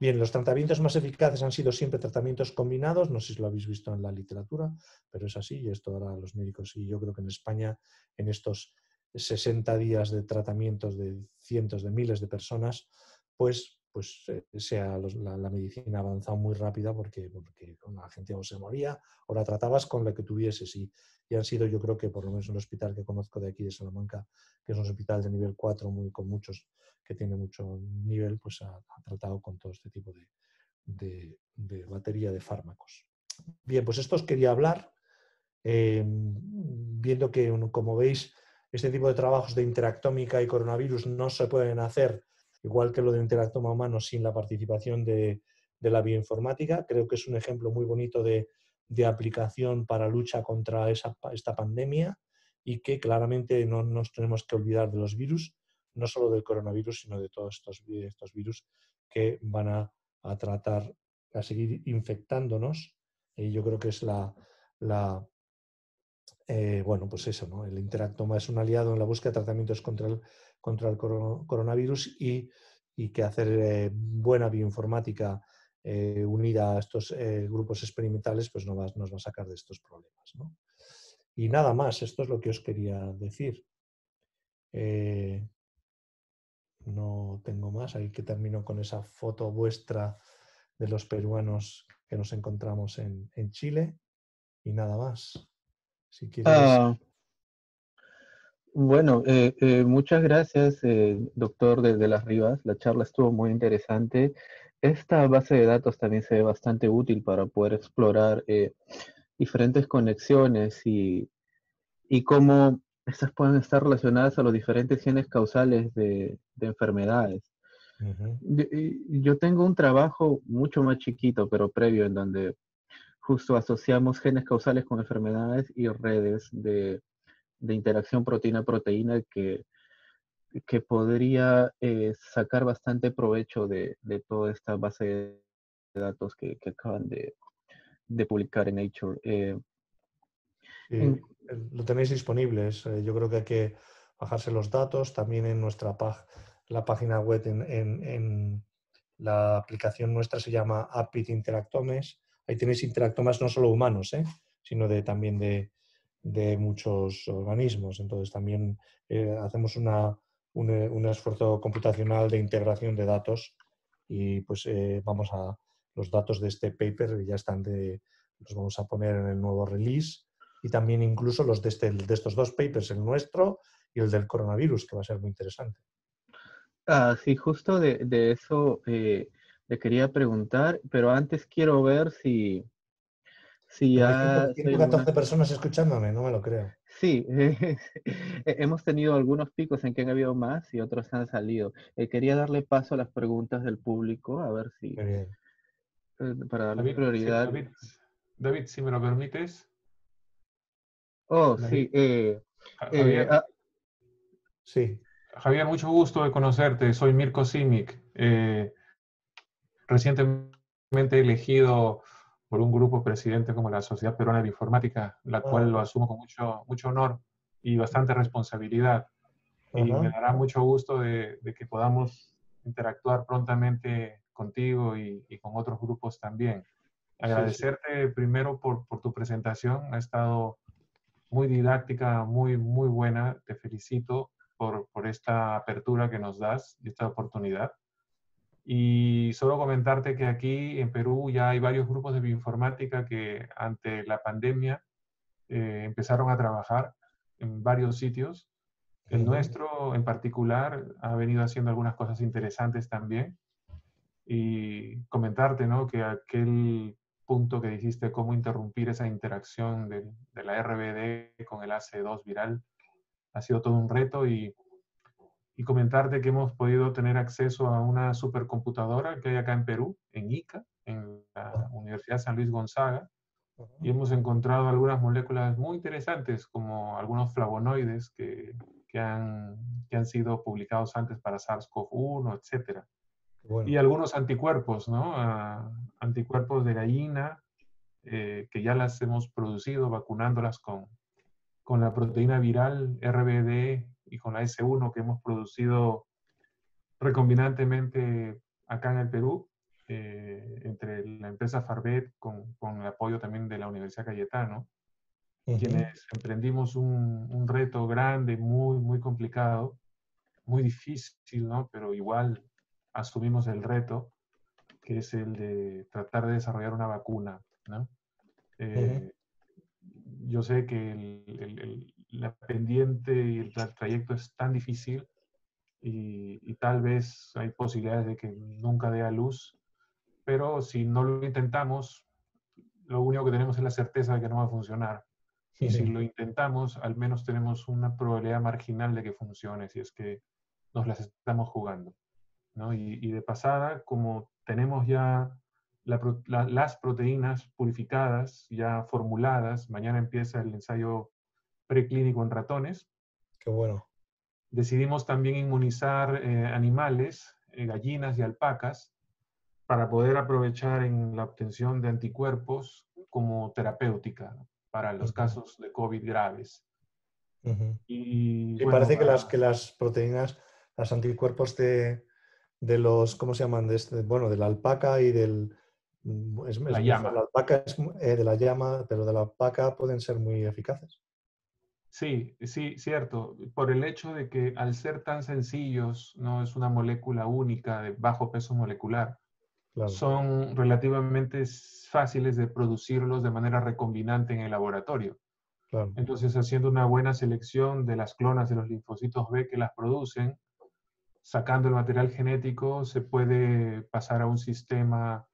Bien, los tratamientos más eficaces han sido siempre tratamientos combinados, no sé si lo habéis visto en la literatura, pero es así y esto ahora los médicos y yo creo que en España en estos 60 días de tratamientos de cientos de miles de personas, pues la medicina ha avanzado muy rápida porque la gente o se moría o la tratabas con lo que tuvieses y han sido yo creo que por lo menos en el hospital que conozco de aquí de Salamanca, que es un hospital de nivel 4 con muchos que tiene mucho nivel, pues ha tratado con todo este tipo de batería de fármacos. Bien, pues esto os quería hablar, viendo que, como veis, este tipo de trabajos de interactómica y coronavirus no se pueden hacer, igual que lo de interactoma humano, sin la participación de la bioinformática. Creo que es un ejemplo muy bonito de aplicación para lucha contra esta pandemia y que claramente no nos tenemos que olvidar de los virus, no solo del coronavirus, sino de todos estos virus que van a tratar, a seguir infectándonos. Y yo creo que es bueno, pues eso, ¿no? El interactoma es un aliado en la búsqueda de tratamientos contra el coronavirus y que hacer buena bioinformática unida a estos grupos experimentales pues nos va a sacar de estos problemas, ¿no? Y nada más, esto es lo que os quería decir. No tengo más, ahí que termino con esa foto vuestra de los peruanos que nos encontramos en Chile y nada más. Si quieres... Bueno, muchas gracias, doctor de las Rivas. La charla estuvo muy interesante. Esta base de datos también se ve bastante útil para poder explorar diferentes conexiones y cómo estas pueden estar relacionadas a los diferentes genes causales de enfermedades. Yo tengo un trabajo mucho más chiquito, pero previo, en donde justo asociamos genes causales con enfermedades y redes de interacción proteína-proteína que podría sacar bastante provecho de toda esta base de datos que acaban de publicar en Nature. Sí, lo tenéis disponibles. Yo creo que hay que bajarse los datos también en la página web, en la aplicación nuestra se llama Apit Interactomes. Ahí tenéis interactomas no solo humanos, sino también de muchos organismos. Entonces también hacemos un esfuerzo computacional de integración de datos y pues vamos a los datos de este paper ya están los vamos a poner en el nuevo release. Y también incluso los de estos dos papers, el nuestro y el del coronavirus, que va a ser muy interesante. Sí, justo de eso le quería preguntar, pero antes quiero ver si Hay ya... 114 personas escuchándome, no me lo creo. Sí, hemos tenido algunos picos en que han habido más y otros han salido. Quería darle paso a las preguntas del público, a ver si, Muy bien. para darle David, sí, prioridad. David, si me lo permites. Oh, David. sí. Javier, Sí. Javier, mucho gusto de conocerte. Soy Mirko Simic, recientemente elegido por un grupo presidente como la Sociedad Peruana de Informática, la cual lo asumo con mucho honor y bastante responsabilidad. Y me dará mucho gusto de que podamos interactuar prontamente contigo y con otros grupos también. Agradecerte primero por tu presentación. Ha estado muy didáctica, muy buena. Te felicito por esta apertura que nos das y esta oportunidad. Y solo comentarte que aquí en Perú ya hay varios grupos de bioinformática que ante la pandemia empezaron a trabajar en varios sitios. El nuestro en particular ha venido haciendo algunas cosas interesantes también. Y comentarte, ¿no?, que aquel punto que dijiste, cómo interrumpir esa interacción de la RBD con el AC2 viral, ha sido todo un reto y comentarte que hemos podido tener acceso a una supercomputadora que hay acá en Perú, en Ica, en la Universidad San Luis Gonzaga, y hemos encontrado algunas moléculas muy interesantes, como algunos flavonoides que han sido publicados antes para SARS-CoV-1, etcétera. Bueno. Y algunos anticuerpos, ¿no? Anticuerpos de gallina, que ya las hemos producido vacunándolas con la proteína viral RBD y con la S1 que hemos producido recombinantemente acá en el Perú, entre la empresa Farbet con el apoyo también de la Universidad Cayetano, quienes emprendimos un reto grande, muy complicado, muy difícil, ¿no? Pero igual asumimos el reto, que es el de tratar de desarrollar una vacuna, ¿no? Yo sé que la pendiente y el trayecto es tan difícil y tal vez hay posibilidades de que nunca dé a luz, pero si no lo intentamos, lo único que tenemos es la certeza de que no va a funcionar. Y si lo intentamos, al menos tenemos una probabilidad marginal de que funcione, si es que nos las estamos jugando, ¿no? Y de pasada, como tenemos ya las proteínas purificadas, ya formuladas, mañana empieza el ensayo preclínico en ratones. Qué bueno. Decidimos también inmunizar animales, gallinas y alpacas, para poder aprovechar en la obtención de anticuerpos como terapéutica, ¿no?, para los casos de COVID graves. Y Sí, bueno, parece que las proteínas, los anticuerpos de los, ¿cómo se llaman? De la alpaca y del... la llama. La alpaca es de la llama, pero de la alpaca pueden ser muy eficaces. Sí, cierto. Por el hecho de que al ser tan sencillos, no es una molécula única de bajo peso molecular, Claro. son relativamente fáciles de producirlos de manera recombinante en el laboratorio. Claro. Entonces, haciendo una buena selección de las clonas de los linfocitos B que las producen, sacando el material genético, se puede pasar a un sistema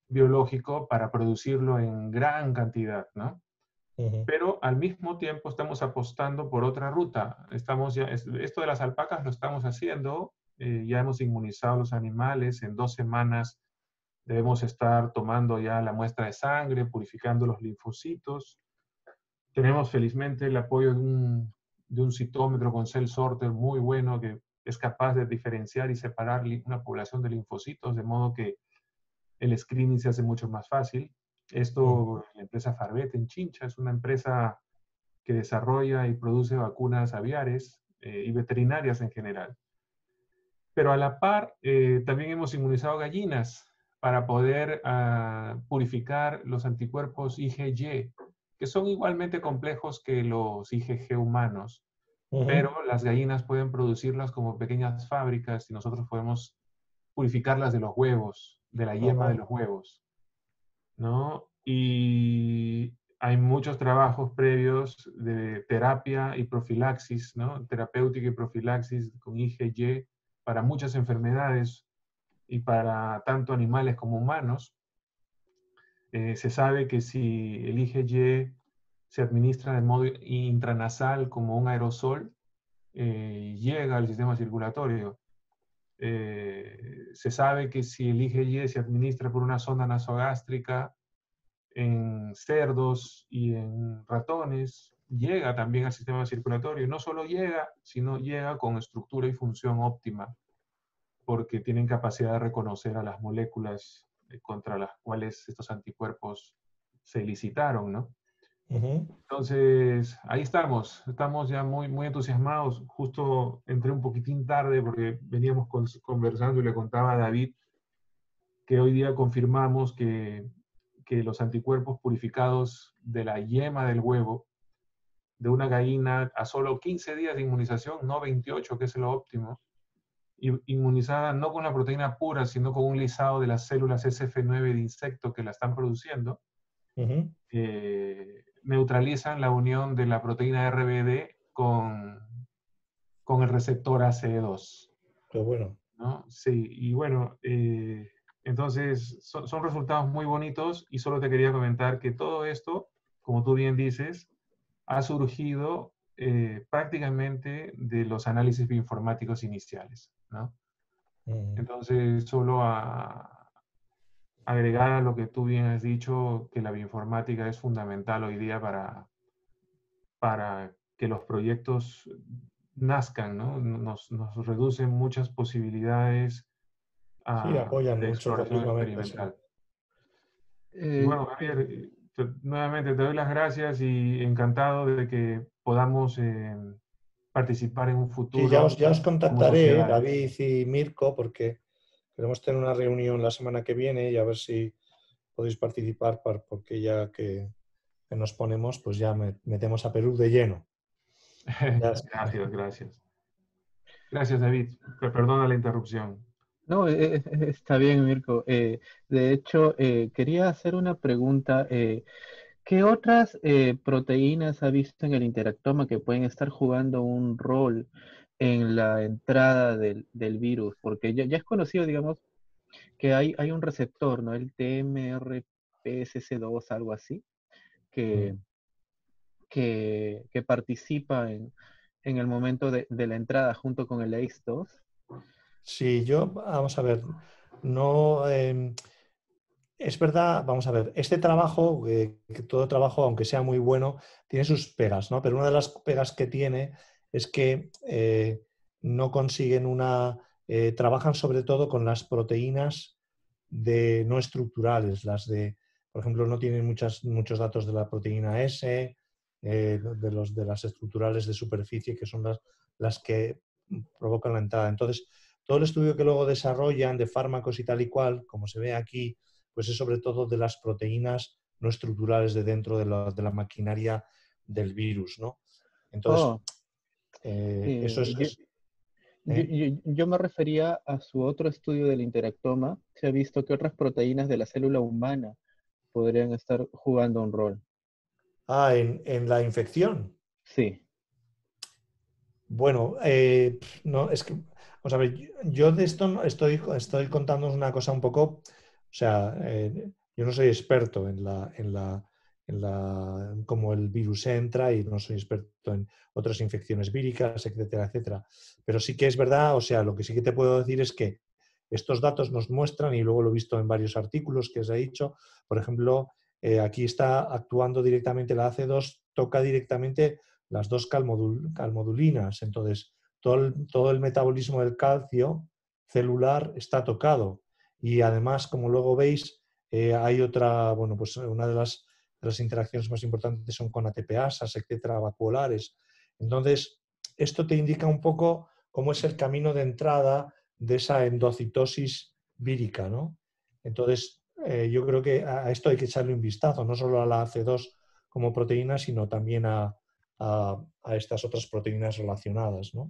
biológico para producirlo en gran cantidad, ¿no? Pero al mismo tiempo estamos apostando por otra ruta. Esto de las alpacas lo estamos haciendo, ya hemos inmunizado a los animales, en 2 semanas debemos estar tomando ya la muestra de sangre, purificando los linfocitos. Tenemos felizmente el apoyo de un citómetro con cell sorter muy bueno que es capaz de diferenciar y separar una población de linfocitos, de modo que el screening se hace mucho más fácil. Esto, la empresa Farvet en Chincha, es una empresa que desarrolla y produce vacunas aviares y veterinarias en general. Pero a la par, también hemos inmunizado gallinas para poder purificar los anticuerpos IgG, que son igualmente complejos que los IgG humanos, pero las gallinas pueden producirlas como pequeñas fábricas y nosotros podemos purificarlas de los huevos, de la yema de los huevos, ¿no? Y hay muchos trabajos previos de terapia y profilaxis, ¿no? Terapéutica y profilaxis con IgG para muchas enfermedades y para tanto animales como humanos. Se sabe que si el IgG se administra de modo intranasal como un aerosol, llega al sistema circulatorio. Se sabe que si el IgG se administra por una sonda nasogástrica en cerdos y en ratones, llega también al sistema circulatorio. No solo llega, sino llega con estructura y función óptima, porque tienen capacidad de reconocer a las moléculas contra las cuales estos anticuerpos se elicitaron, ¿no? Entonces, ahí estamos ya muy, muy entusiasmados. Justo entré un poquitín tarde porque veníamos conversando y le contaba a David que hoy día confirmamos que los anticuerpos purificados de la yema del huevo de una gallina a solo 15 días de inmunización, no 28, que es lo óptimo, inmunizada no con la proteína pura, sino con un lisado de las células SF9 de insecto que la están produciendo, neutralizan la unión de la proteína RBD con el receptor ACE2. Qué bueno. ¿No? Sí, y bueno, entonces son resultados muy bonitos y solo te quería comentar que todo esto, como tú bien dices, ha surgido prácticamente de los análisis bioinformáticos iniciales, ¿no? Entonces, solo a agregar a lo que tú bien has dicho, que la bioinformática es fundamental hoy día para que los proyectos nazcan, ¿no? Nos reducen muchas posibilidades Sí, apoyan de mucho exploración continuamente. experimental. Y bueno, Javier, nuevamente te doy las gracias y encantado de que podamos participar en un futuro. Sí, ya os como contactaré, sociedad. David y Mirko, porque queremos tener una reunión la semana que viene y a ver si podéis participar, porque ya que nos ponemos, pues ya metemos a Perú de lleno. Gracias. Gracias, David. Perdona la interrupción. No, está bien, Mirko. De hecho, quería hacer una pregunta. ¿Qué otras proteínas ha visto en el interactoma que pueden estar jugando un rol en la entrada del virus? Porque ya es conocido, digamos, que hay un receptor, ¿no? El TMRPSC2, algo así, que participa en el momento de la entrada junto con el ACE2. Sí, vamos a ver, no, es verdad, vamos a ver, este trabajo, que todo trabajo, aunque sea muy bueno, tiene sus pegas, ¿no? Pero una de las pegas que tiene es que no consiguen trabajan sobre todo con las proteínas no estructurales, por ejemplo, no tienen muchos datos de la proteína S, de las estructurales de superficie, que son las que provocan la entrada. Entonces, todo el estudio que luego desarrollan de fármacos y tal y cual, como se ve aquí, pues es sobre todo de las proteínas no estructurales de dentro de la maquinaria del virus, ¿no? Entonces, eso es... Yo me refería a su otro estudio del interactoma. Se ha visto que otras proteínas de la célula humana podrían estar jugando un rol. En la infección. Sí. Bueno, no, es que, vamos a ver, yo de esto estoy contándoos una cosa un poco, o sea, yo no soy experto en cómo el virus entra y no soy experto en otras infecciones víricas, etcétera, etcétera. Pero sí que es verdad, o sea, lo que sí que te puedo decir es que estos datos nos muestran, y luego lo he visto en varios artículos que os he dicho, por ejemplo, aquí está actuando directamente la AC2, toca directamente las dos calmodulinas. Entonces, todo el metabolismo del calcio celular está tocado. Y además, como luego veis, hay otra, bueno, pues una de las interacciones más importantes son con ATPasas, etcétera, vacuolares. Entonces, esto te indica un poco cómo es el camino de entrada de esa endocitosis vírica, ¿no? Entonces, yo creo que a esto hay que echarle un vistazo, no solo a la AC2 como proteína, sino también a estas otras proteínas relacionadas, ¿no?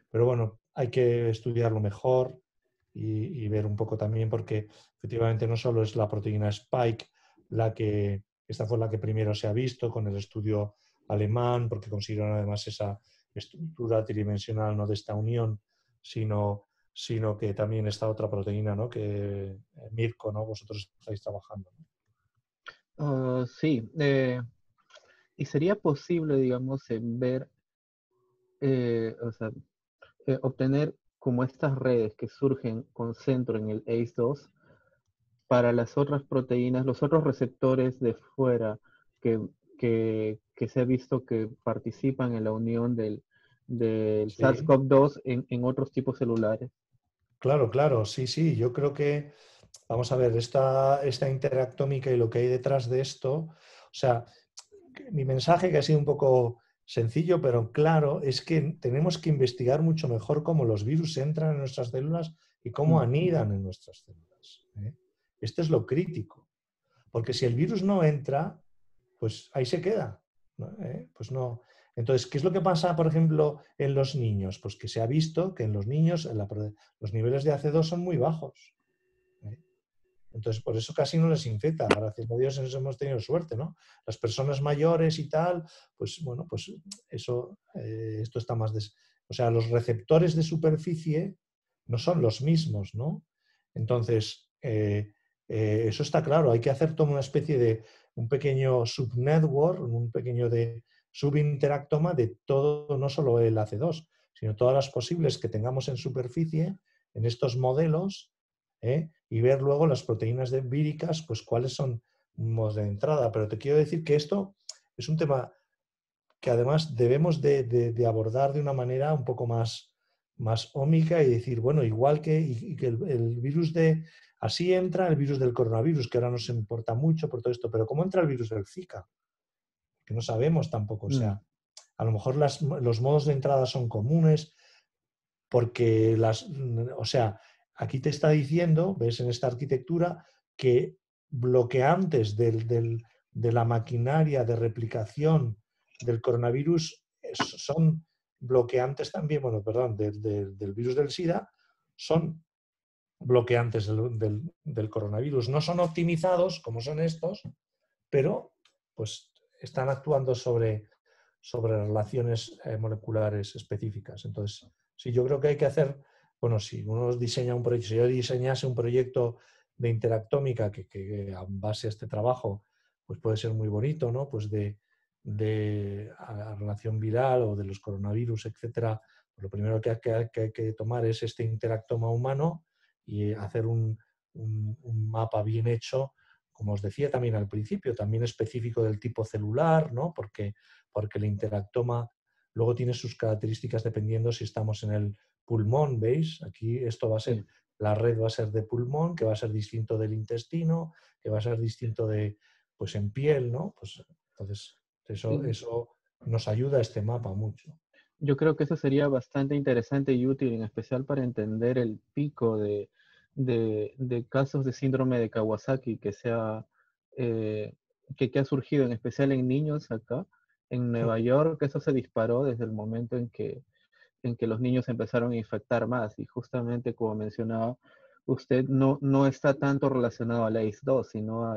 Pero bueno, hay que estudiarlo mejor y ver un poco también, porque efectivamente no solo es la proteína Spike esta fue la que primero se ha visto con el estudio alemán, porque consiguieron además esa estructura tridimensional, no de esta unión, sino que también esta otra proteína, ¿no? Que Mirko, ¿no? Vosotros estáis trabajando, ¿no? Sí. Y sería posible, digamos, ver, o sea, obtener como estas redes que surgen con centro en el ACE2 para las otras proteínas, los otros receptores de fuera que, que se ha visto que participan en la unión del Sí, SARS-CoV-2 en otros tipos celulares. claro, claro, sí, sí. Yo creo que, vamos a ver, esta interactómica y lo que hay detrás de esto, o sea, mi mensaje, que ha sido un poco sencillo, pero claro, es que tenemos que investigar mucho mejor cómo los virus entran en nuestras células y cómo Mm. anidan en nuestras células, ¿eh? Esto es lo crítico, porque si el virus no entra, pues ahí se queda, ¿no? Pues no. Entonces, ¿qué es lo que pasa, por ejemplo, en los niños? Pues que se ha visto que en los niños los niveles de AC2 son muy bajos, ¿eh? Entonces, por eso casi no les infecta. Gracias a Dios en eso hemos tenido suerte, ¿no? Las personas mayores y tal, pues bueno, pues eso, esto está más... O sea, los receptores de superficie no son los mismos, ¿no? Entonces, eso está claro. Hay que hacer toda una especie de un pequeño subnetwork, un pequeño de subinteractoma de todo, no solo el AC2, sino todas las posibles que tengamos en superficie, en estos modelos, y ver luego las proteínas víricas, pues cuáles son modos de entrada. Pero te quiero decir que esto es un tema que además debemos de abordar de una manera un poco más ómica y decir, bueno, igual que el virus así entra el virus del coronavirus, que ahora nos importa mucho por todo esto, pero ¿cómo entra el virus del Zika? Que no sabemos tampoco. O Mm. sea, a lo mejor los modos de entrada son comunes, porque o sea, aquí te está diciendo, ves en esta arquitectura, que bloqueantes de la maquinaria de replicación del coronavirus son bloqueantes también, bueno, perdón, del virus del SIDA, son bloqueantes del coronavirus. No son optimizados como son estos, pero pues están actuando sobre relaciones moleculares específicas. Entonces, sí, yo creo que hay que hacer, bueno, si uno diseña un proyecto, si yo diseñase un proyecto de interactómica que a base a este trabajo, pues puede ser muy bonito, ¿no? Pues de a relación viral o de los coronavirus, etcétera. Pues lo primero que hay que tomar es este interactoma humano y hacer un mapa bien hecho, como os decía también al principio, también específico del tipo celular, ¿no? Porque el interactoma luego tiene sus características dependiendo si estamos en el pulmón, ¿veis? Aquí esto va a ser, Sí. la red va a ser de pulmón, que va a ser distinto del intestino, que va a ser distinto pues en piel, ¿no? Pues entonces Sí. eso nos ayuda a este mapa mucho. Yo creo que eso sería bastante interesante y útil, en especial para entender el pico de casos de síndrome de Kawasaki eh, que ha surgido, en especial en niños acá. En Nueva York, eso se disparó desde el momento en que los niños empezaron a infectar más. Y justamente, como mencionaba usted, no está tanto relacionado al ACE2, sino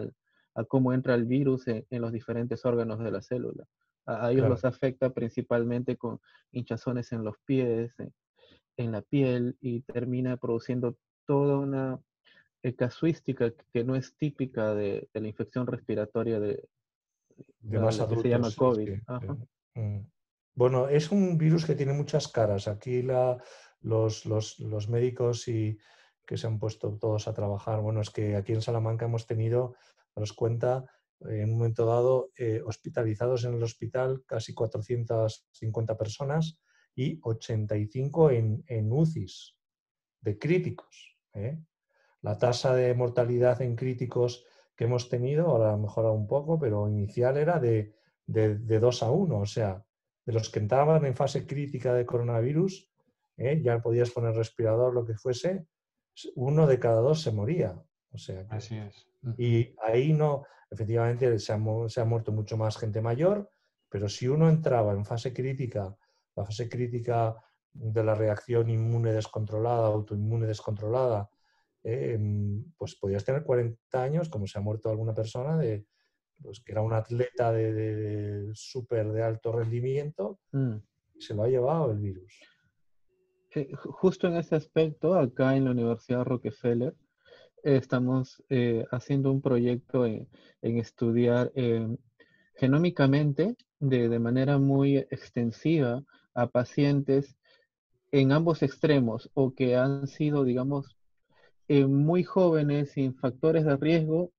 a cómo entra el virus en los diferentes órganos de la célula. A ellos Claro. los afecta principalmente con hinchazones en los pies, en la piel, y termina produciendo toda una casuística que no es típica de la infección respiratoria de De más la que se llama adultos, sí, COVID. sí. Ajá. Mm. Bueno, es un virus que tiene muchas caras. Aquí los médicos y que se han puesto todos a trabajar. Bueno, es que aquí en Salamanca hemos tenido, daros cuenta, en un momento dado, hospitalizados en el hospital casi 450 personas y 85 en UCIs de críticos, ¿eh? La tasa de mortalidad en críticos que hemos tenido, ahora ha mejorado un poco, pero inicial era de 2 a 1. O sea, de los que entraban en fase crítica de coronavirus, ya podías poner respirador, lo que fuese, 1 de cada 2 se moría. O sea que, Así es. y ahí no, efectivamente se ha muerto mucho más gente mayor, pero si uno entraba en fase crítica, la fase crítica de la reacción inmune descontrolada, autoinmune descontrolada, pues podías tener 40 años, como se ha muerto alguna persona, pues, que era un atleta de súper de alto rendimiento, Mm. y se lo ha llevado el virus. Justo en ese aspecto, acá en la Universidad Rockefeller, estamos haciendo un proyecto en estudiar genómicamente de manera muy extensiva a pacientes en ambos extremos, o que han sido, digamos, muy jóvenes sin factores de riesgo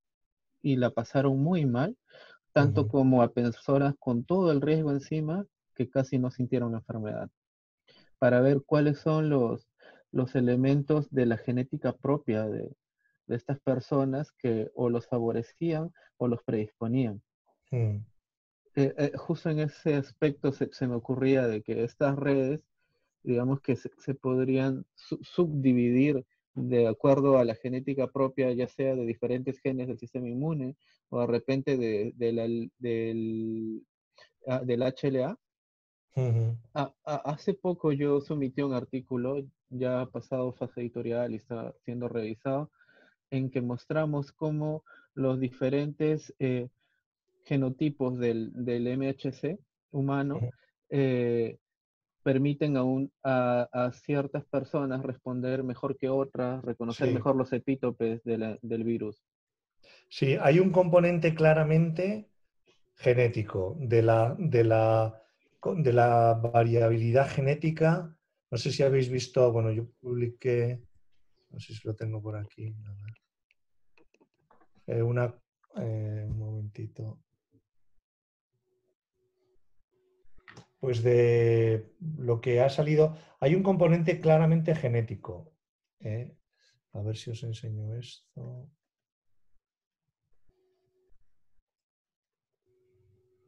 y la pasaron muy mal, tanto como a personas con todo el riesgo encima que casi no sintieron enfermedad, para ver cuáles son los elementos de la genética propia de estas personas que o los favorecían o los predisponían. Mm. Justo en ese aspecto se me ocurría de que estas redes, digamos que se podrían subdividir de acuerdo a la genética propia, ya sea de diferentes genes del sistema inmune o de repente del HLA. Ujú. Hace poco yo sometí un artículo, ya ha pasado fase editorial y está siendo revisado, en que mostramos cómo los diferentes genotipos del MHC humano Ujú. permiten a ciertas personas responder mejor que otras, reconocer Sí, mejor los epítopes del virus. sí, hay un componente claramente genético de la variabilidad genética. No sé si habéis visto, bueno, yo publiqué, no sé si lo tengo por aquí, a ver. Un momentito. Pues de lo que ha salido, hay un componente claramente genético, ¿eh? A ver si os enseño esto.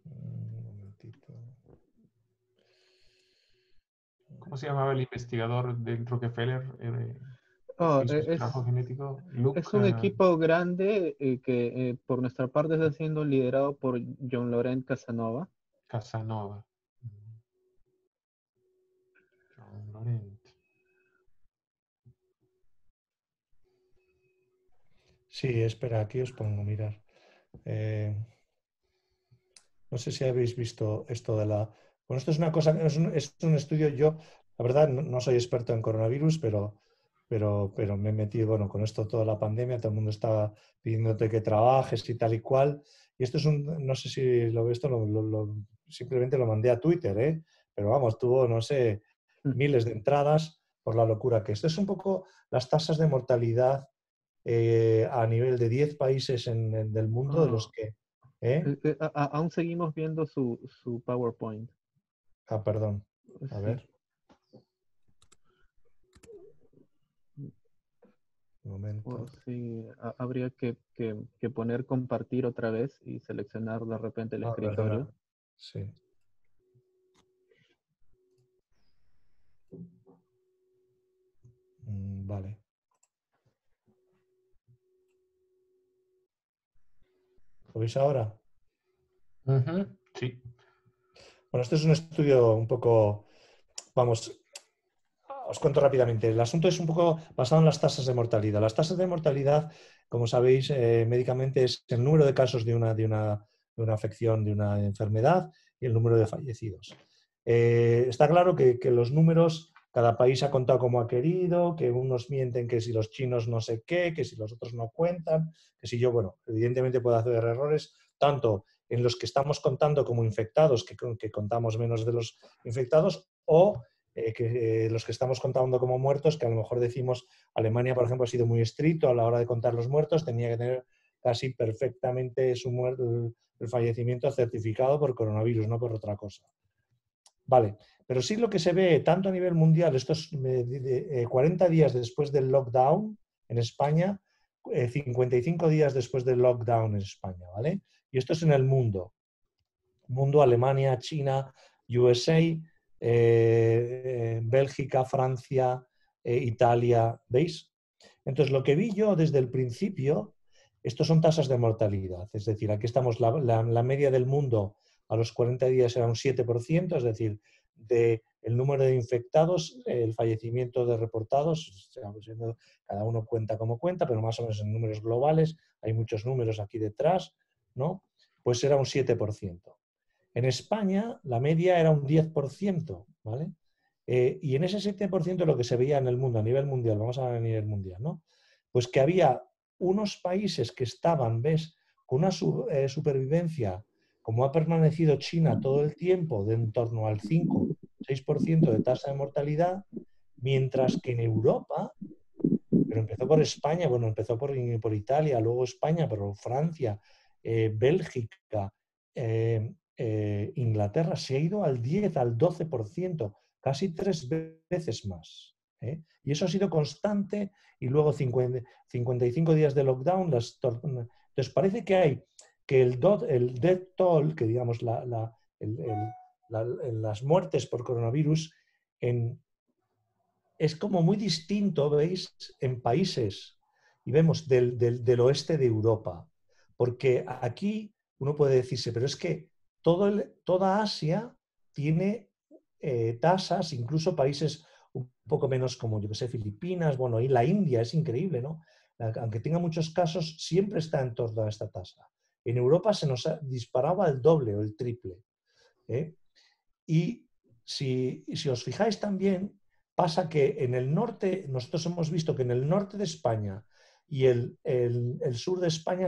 Un momentito. ¿Cómo se llamaba el investigador del Rockefeller? Oh, Hizo su trabajo genético. Luke es un equipo grande que por nuestra parte está siendo liderado por John Laurent Casanova. Casanova. John Laurent. Sí, espera, aquí os pongo, mirar. No sé si habéis visto esto de la... Bueno, esto es una cosa, es un estudio, yo, la verdad, no soy experto en coronavirus, pero me he metido, bueno, con esto toda la pandemia, todo el mundo está pidiéndote que trabajes y tal y cual. Y esto es no sé si lo ves, esto simplemente lo mandé a Twitter, ¿eh? Pero vamos, tuvo, no sé, miles de entradas por la locura que es. Esto es un poco las tasas de mortalidad a nivel de 10 países del mundo, de los que... ¿eh? Aún seguimos viendo su PowerPoint. Ah, perdón. A Sí. ver. Un momento. Sí, habría que poner compartir otra vez y seleccionar de repente el escritorio. Verdad. Sí. Vale. ¿Lo veis ahora? Sí. Bueno, este es un estudio un poco, vamos, os cuento rápidamente. El asunto es un poco basado en las tasas de mortalidad. Las tasas de mortalidad, como sabéis, médicamente es el número de casos de una afección, de una enfermedad y el número de fallecidos. Está claro que los números, cada país ha contado como ha querido, que unos mienten que si los chinos no sé qué, que si los otros no cuentan, que si yo, bueno, evidentemente puedo hacer errores, tanto en los que estamos contando como infectados, que contamos menos de los infectados, o los que estamos contando como muertos, que a lo mejor decimos, Alemania, por ejemplo, ha sido muy estricto a la hora de contar los muertos, tenía que tener casi perfectamente el fallecimiento certificado por coronavirus, no por otra cosa. Vale, pero sí lo que se ve tanto a nivel mundial, estos 40 días después del lockdown en España, 55 días después del lockdown en España, ¿vale? Y esto es en el mundo. Mundo, Alemania, China, USA, Bélgica, Francia, Italia, ¿veis? Entonces, lo que vi yo desde el principio, estos son tasas de mortalidad, es decir, aquí estamos, la media del mundo a los 40 días era un 7%, es decir, del número de infectados, el fallecimiento de reportados, cada uno cuenta como cuenta, pero más o menos en números globales, hay muchos números aquí detrás, ¿no? Pues era un 7%. En España la media era un 10%, ¿vale? Y en ese 7% lo que se veía en el mundo, a nivel mundial, vamos a ver a nivel mundial, ¿no? Pues que había unos países que estaban, ¿ves?, con una supervivencia, como ha permanecido China todo el tiempo, de en torno al 5-6% de tasa de mortalidad, mientras que en Europa, pero empezó por España, bueno, empezó por Italia, luego España, pero Francia, Bélgica, Inglaterra se ha ido al 10, al 12%, casi 3 veces más. Y eso ha sido constante y luego 55 días de lockdown. Entonces parece que hay que el death toll, que digamos las muertes por coronavirus, es como muy distinto, ¿veis?, en países, y vemos del oeste de Europa. Porque aquí uno puede decirse, pero es que toda Asia tiene tasas, incluso países un poco menos como, yo que sé, Filipinas, bueno, y la India, es increíble, ¿no? Aunque tenga muchos casos, siempre está en torno a esta tasa. En Europa se nos disparaba el doble o el triple. Y si os fijáis también, pasa que en el norte, nosotros hemos visto que en el norte de España y el sur de España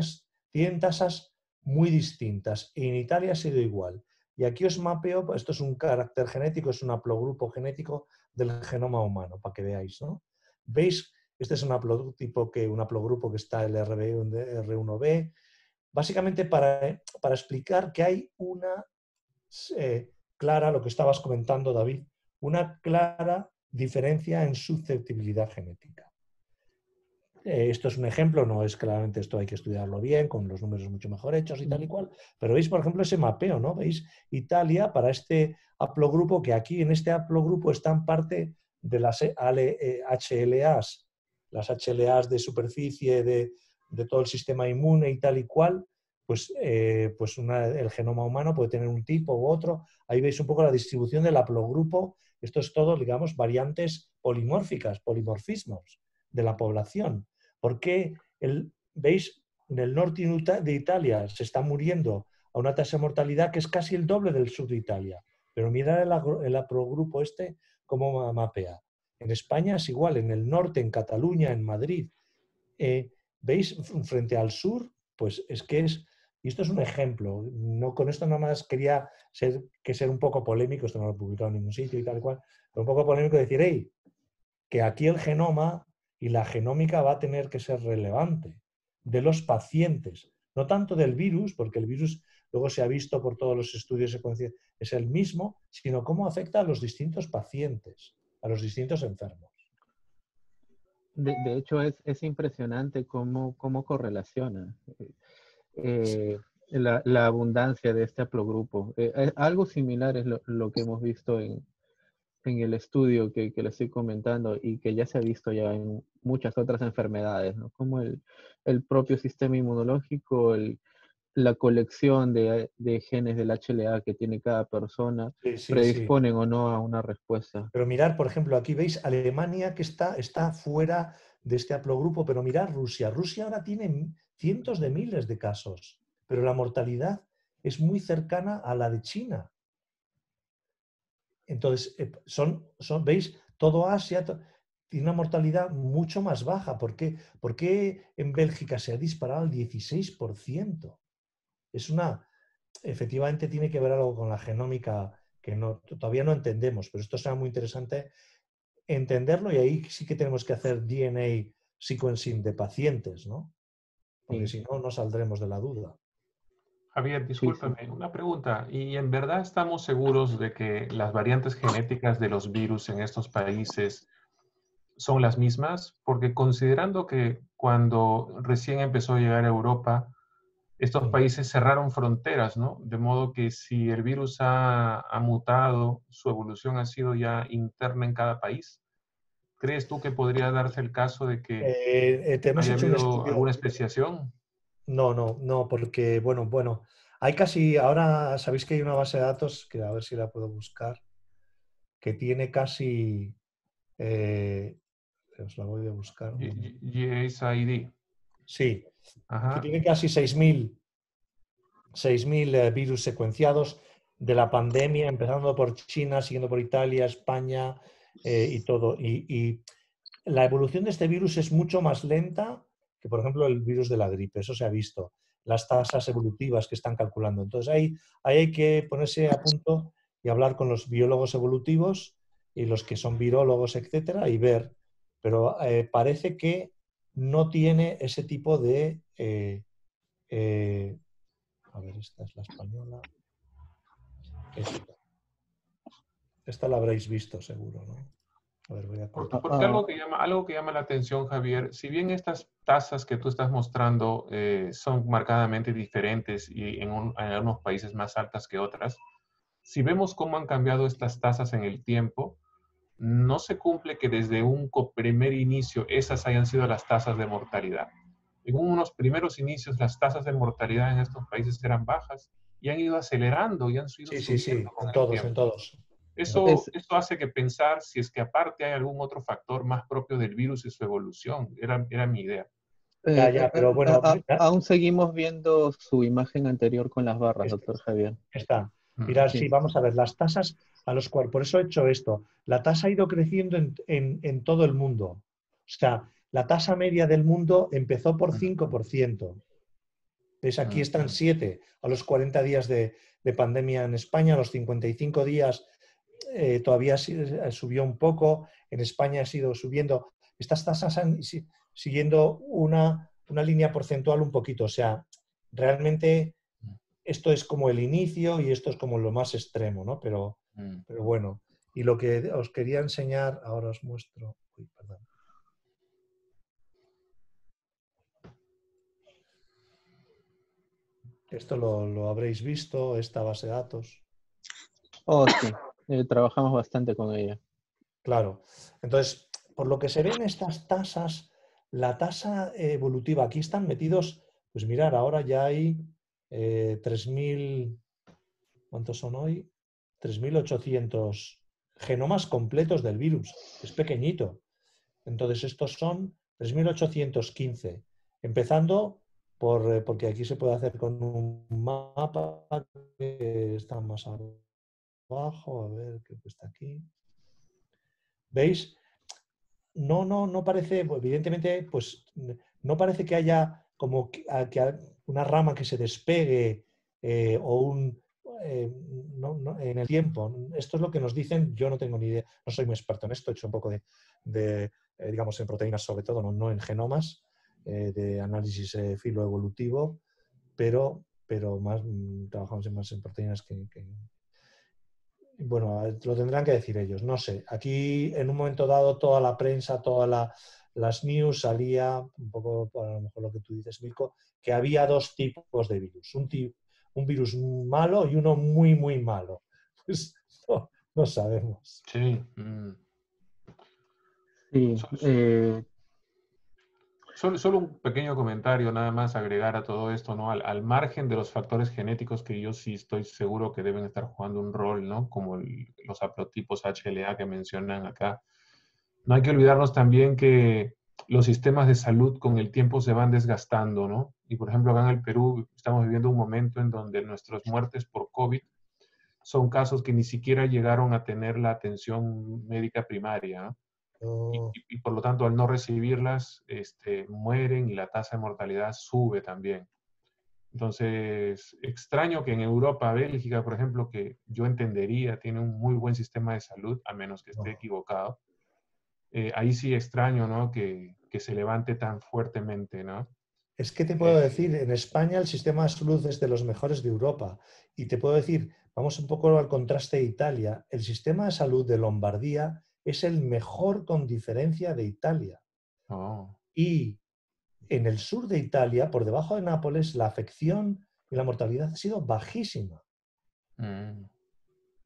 tienen tasas muy distintas. Y en Italia ha sido igual. Y aquí os mapeo, esto es un carácter genético, es un haplogrupo genético del genoma humano, para que veáis, ¿no? ¿Veis? Este es un haplogrupo que está el R1b, básicamente para explicar que hay una clara, lo que estabas comentando, David, una clara diferencia en susceptibilidad genética. Esto es un ejemplo, no es claramente esto, hay que estudiarlo bien, con los números mucho mejor hechos y tal y cual, pero veis, por ejemplo, ese mapeo, ¿no? Veis Italia para este haplogrupo, que aquí en este haplogrupo están parte de las HLAs, las HLAs de superficie de todo el sistema inmune y tal y cual, pues el genoma humano puede tener un tipo u otro. Ahí veis un poco la distribución del haplogrupo. Esto es todo, digamos, variantes polimórficas, polimorfismos de la población. ¿Por qué veis en el norte de Italia se está muriendo a una tasa de mortalidad que es casi el doble del sur de Italia? Pero mirad el haplogrupo cómo mapea. En España es igual, en el norte, en Cataluña, en Madrid. ¿Veis frente al sur? Pues es que es... Y esto es un ejemplo. No, con esto nada más quería ser un poco polémico, esto no lo he publicado en ningún sitio y tal y cual, pero un poco polémico decir, hey, que aquí el genoma y la genómica va a tener que ser relevante de los pacientes, no tanto del virus, porque el virus luego se ha visto por todos los estudios secuenciales, es el mismo, sino cómo afecta a los distintos pacientes, a los distintos enfermos. De hecho, es impresionante cómo correlaciona la abundancia de este haplogrupo. Algo similar es lo que hemos visto en el estudio que le estoy comentando y que ya se ha visto ya en muchas otras enfermedades, ¿no? Como el propio sistema inmunológico, la colección de genes del HLA que tiene cada persona Sí, sí, sí. predisponen o no a una respuesta. Pero mirar, por ejemplo, aquí veis Alemania que está fuera de este haplogrupo, pero mirad Rusia. Rusia ahora tiene cientos de miles de casos, pero la mortalidad es muy cercana a la de China. Entonces, ¿veis? Todo Asia tiene una mortalidad mucho más baja. ¿Por qué? ¿Por qué en Bélgica se ha disparado al 16%? Efectivamente tiene que ver algo con la genómica que todavía no entendemos, pero esto será muy interesante entenderlo y ahí sí que tenemos que hacer DNA sequencing de pacientes, ¿no? Porque Sí, si no, no saldremos de la duda. Javier, sí, sí. discúlpame, una pregunta. ¿Y en verdad estamos seguros de que las variantes genéticas de los virus en estos países son las mismas? Porque considerando que cuando recién empezó a llegar a Europa, estos Sí. países cerraron fronteras, ¿no? De modo que si el virus ha mutado, su evolución ha sido ya interna en cada país. ¿Crees tú que podría darse el caso de que Te hemos haya hecho un habido estudio. alguna especiación? No, porque, bueno, hay casi, ahora sabéis que hay una base de datos, que a ver si la puedo buscar, que tiene casi, os la voy a buscar un momento. USAID. Sí, que Ajá. tiene casi 6.000 virus secuenciados de la pandemia, empezando por China, siguiendo por Italia, España y todo. Y la evolución de este virus es mucho más lenta que, por ejemplo, el virus de la gripe. Eso se ha visto. Las tasas evolutivas que están calculando. Entonces, ahí hay que ponerse a punto y hablar con los biólogos evolutivos y los que son virólogos, etcétera, y ver. Pero parece que no tiene ese tipo de... a ver, esta es la española. Esta la habréis visto seguro, ¿no? A ver, voy a copiar. Porque algo que llama la atención, Javier, si bien estas tasas que tú estás mostrando son marcadamente diferentes y en algunos países más altas que otras, si vemos cómo han cambiado estas tasas en el tiempo, no se cumple que desde un primer inicio esas hayan sido las tasas de mortalidad. En unos primeros inicios las tasas de mortalidad en estos países eran bajas y han ido acelerando y han ido Sí, subiendo con en el todos, en tiempo. todos. Eso hace que pensar si es que aparte hay algún otro factor más propio del virus y su evolución. Era mi idea. Ya, pero bueno, Aún seguimos viendo su imagen anterior con las barras, doctor Javier. está. Mm. Mirad, Sí. sí, vamos a ver, las tasas a los cuales, por eso he hecho esto, la tasa ha ido creciendo en todo el mundo. O sea, la tasa media del mundo empezó por 5%. ¿Ves? Aquí están 7 a los 40 días de pandemia en España, a los 55 días todavía subió un poco, en España ha sido subiendo. Estas tasas han siguiendo una línea porcentual un poquito, o sea, realmente esto es como el inicio y esto es como lo más extremo, ¿no? Pero bueno, y lo que os quería enseñar, ahora os muestro. Uy, perdón. Esto lo habréis visto, esta base de datos. Oh, sí. Trabajamos bastante con ella. Claro. Entonces, por lo que se ven estas tasas, la tasa evolutiva, aquí están metidos, pues mirar, ahora ya hay 3.000, ¿cuántos son hoy? 3.800 genomas completos del virus. Es pequeñito. Entonces, estos son 3.815. Empezando porque aquí se puede hacer con un mapa que está más abajo. A ver, creo que está aquí. ¿Veis? No parece, evidentemente, pues no parece que haya como una rama que se despegue o en el tiempo. Esto es lo que nos dicen, yo no tengo ni idea, no soy muy experto en esto, he hecho un poco digamos, en proteínas sobre todo, no en genomas, de análisis filoevolutivo, pero más trabajamos más en proteínas que bueno, lo tendrán que decir ellos, no sé. Aquí, en un momento dado, toda la prensa, las news salía, un poco a lo mejor lo que tú dices, Mirko, que había dos tipos de virus. Un virus malo y uno muy, muy malo. Pues no sabemos. Sí. Sí. Solo un pequeño comentario, nada más agregar a todo esto, ¿no? Al margen de los factores genéticos que yo sí estoy seguro que deben estar jugando un rol, ¿no? Como los haplotipos HLA que mencionan acá. No hay que olvidarnos también que los sistemas de salud con el tiempo se van desgastando, ¿no? Y por ejemplo, acá en el Perú estamos viviendo un momento en donde nuestras muertes por COVID son casos que ni siquiera llegaron a tener la atención médica primaria, ¿no? Oh, Y por lo tanto, al no recibirlas, mueren y la tasa de mortalidad sube también. Entonces, extraño que en Europa, Bélgica, por ejemplo, que yo entendería, tiene un muy buen sistema de salud, a menos que esté no. equivocado. Ahí sí extraño, ¿no? Que se levante tan fuertemente, ¿no? Es que te puedo Eh, decir, en España el sistema de salud es de los mejores de Europa. Y te puedo decir, vamos un poco al contraste de Italia, el sistema de salud de Lombardía es el mejor con diferencia de Italia. oh, Y en el sur de Italia, por debajo de Nápoles, la afección y la mortalidad ha sido bajísima. mm,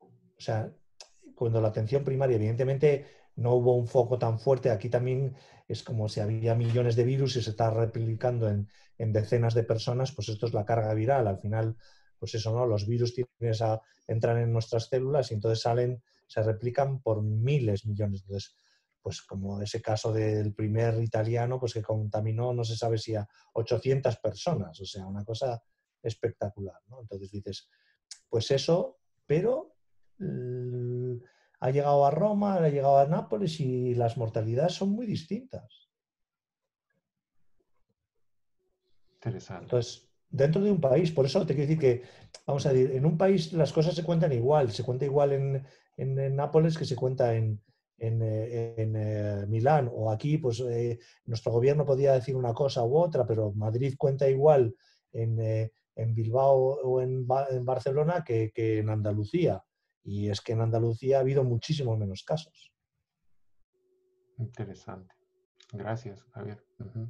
O sea, cuando la atención primaria, evidentemente, no hubo un foco tan fuerte, aquí también es como si había millones de virus y se está replicando en decenas de personas, pues esto es la carga viral. Al final, pues eso, ¿no? Los virus entran en nuestras células y entonces salen, se replican por miles, millones. Entonces, pues como ese caso del primer italiano, pues que contaminó, no se sabe si a 800 personas, o sea, una cosa espectacular, ¿no? Entonces dices, pues eso, pero ha llegado a Roma, ha llegado a Nápoles y las mortalidades son muy distintas. interesante. Entonces, dentro de un país, por eso te quiero decir que, vamos a decir, en un país las cosas se cuentan igual, se cuenta igual en Nápoles que se cuenta en Milán, o aquí, pues nuestro gobierno podía decir una cosa u otra, pero Madrid cuenta igual en Bilbao o en Barcelona que en Andalucía. Y es que en Andalucía ha habido muchísimo menos casos. Interesante. Gracias, Javier. Ujú.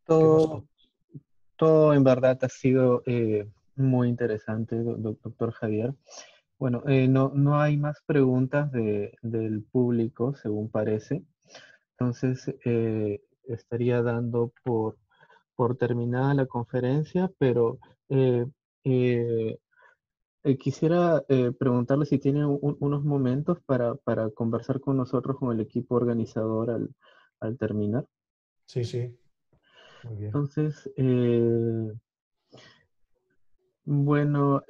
¿Qué más? Todo, todo en verdad ha sido muy interesante, doctor Javier. Bueno, no hay más preguntas del público, según parece. Entonces, estaría dando por terminada la conferencia, pero eh, eh, quisiera preguntarle si tiene unos momentos para conversar con nosotros, con el equipo organizador al terminar. Sí, sí, muy bien. Entonces, bueno,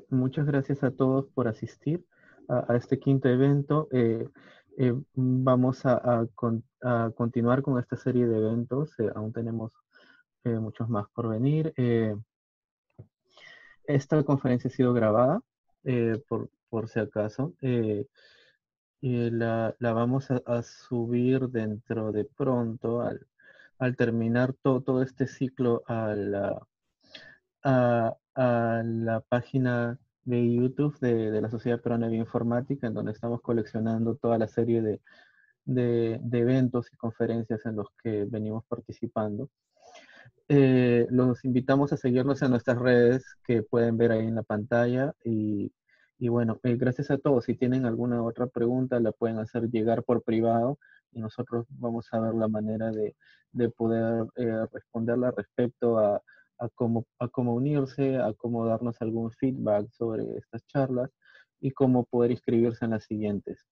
muchas gracias a todos por asistir a este quinto evento. Vamos a continuar con esta serie de eventos. Aún tenemos muchos más por venir. Esta conferencia ha sido grabada, por si acaso. Y la vamos a subir dentro de pronto al terminar todo este ciclo a la página de YouTube de la Sociedad Peruana de Bioinformática, en donde estamos coleccionando toda la serie de eventos y conferencias en los que venimos participando. Los invitamos a seguirnos en nuestras redes que pueden ver ahí en la pantalla y bueno, gracias a todos. Si tienen alguna otra pregunta, la pueden hacer llegar por privado y nosotros vamos a ver la manera de poder responderla respecto a cómo unirse, a cómo darnos algún feedback sobre estas charlas y cómo poder inscribirse en las siguientes.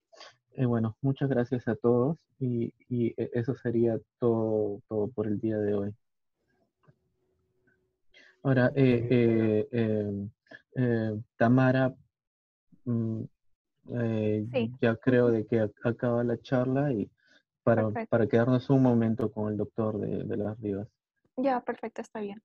Bueno, muchas gracias a todos y eso sería todo por el día de hoy. Ahora, Muy bien. Tamara, mm, Sí, ya creo de que acaba la charla y perfecto. para quedarnos un momento con el doctor de las Rivas. Ya, perfecto, está bien.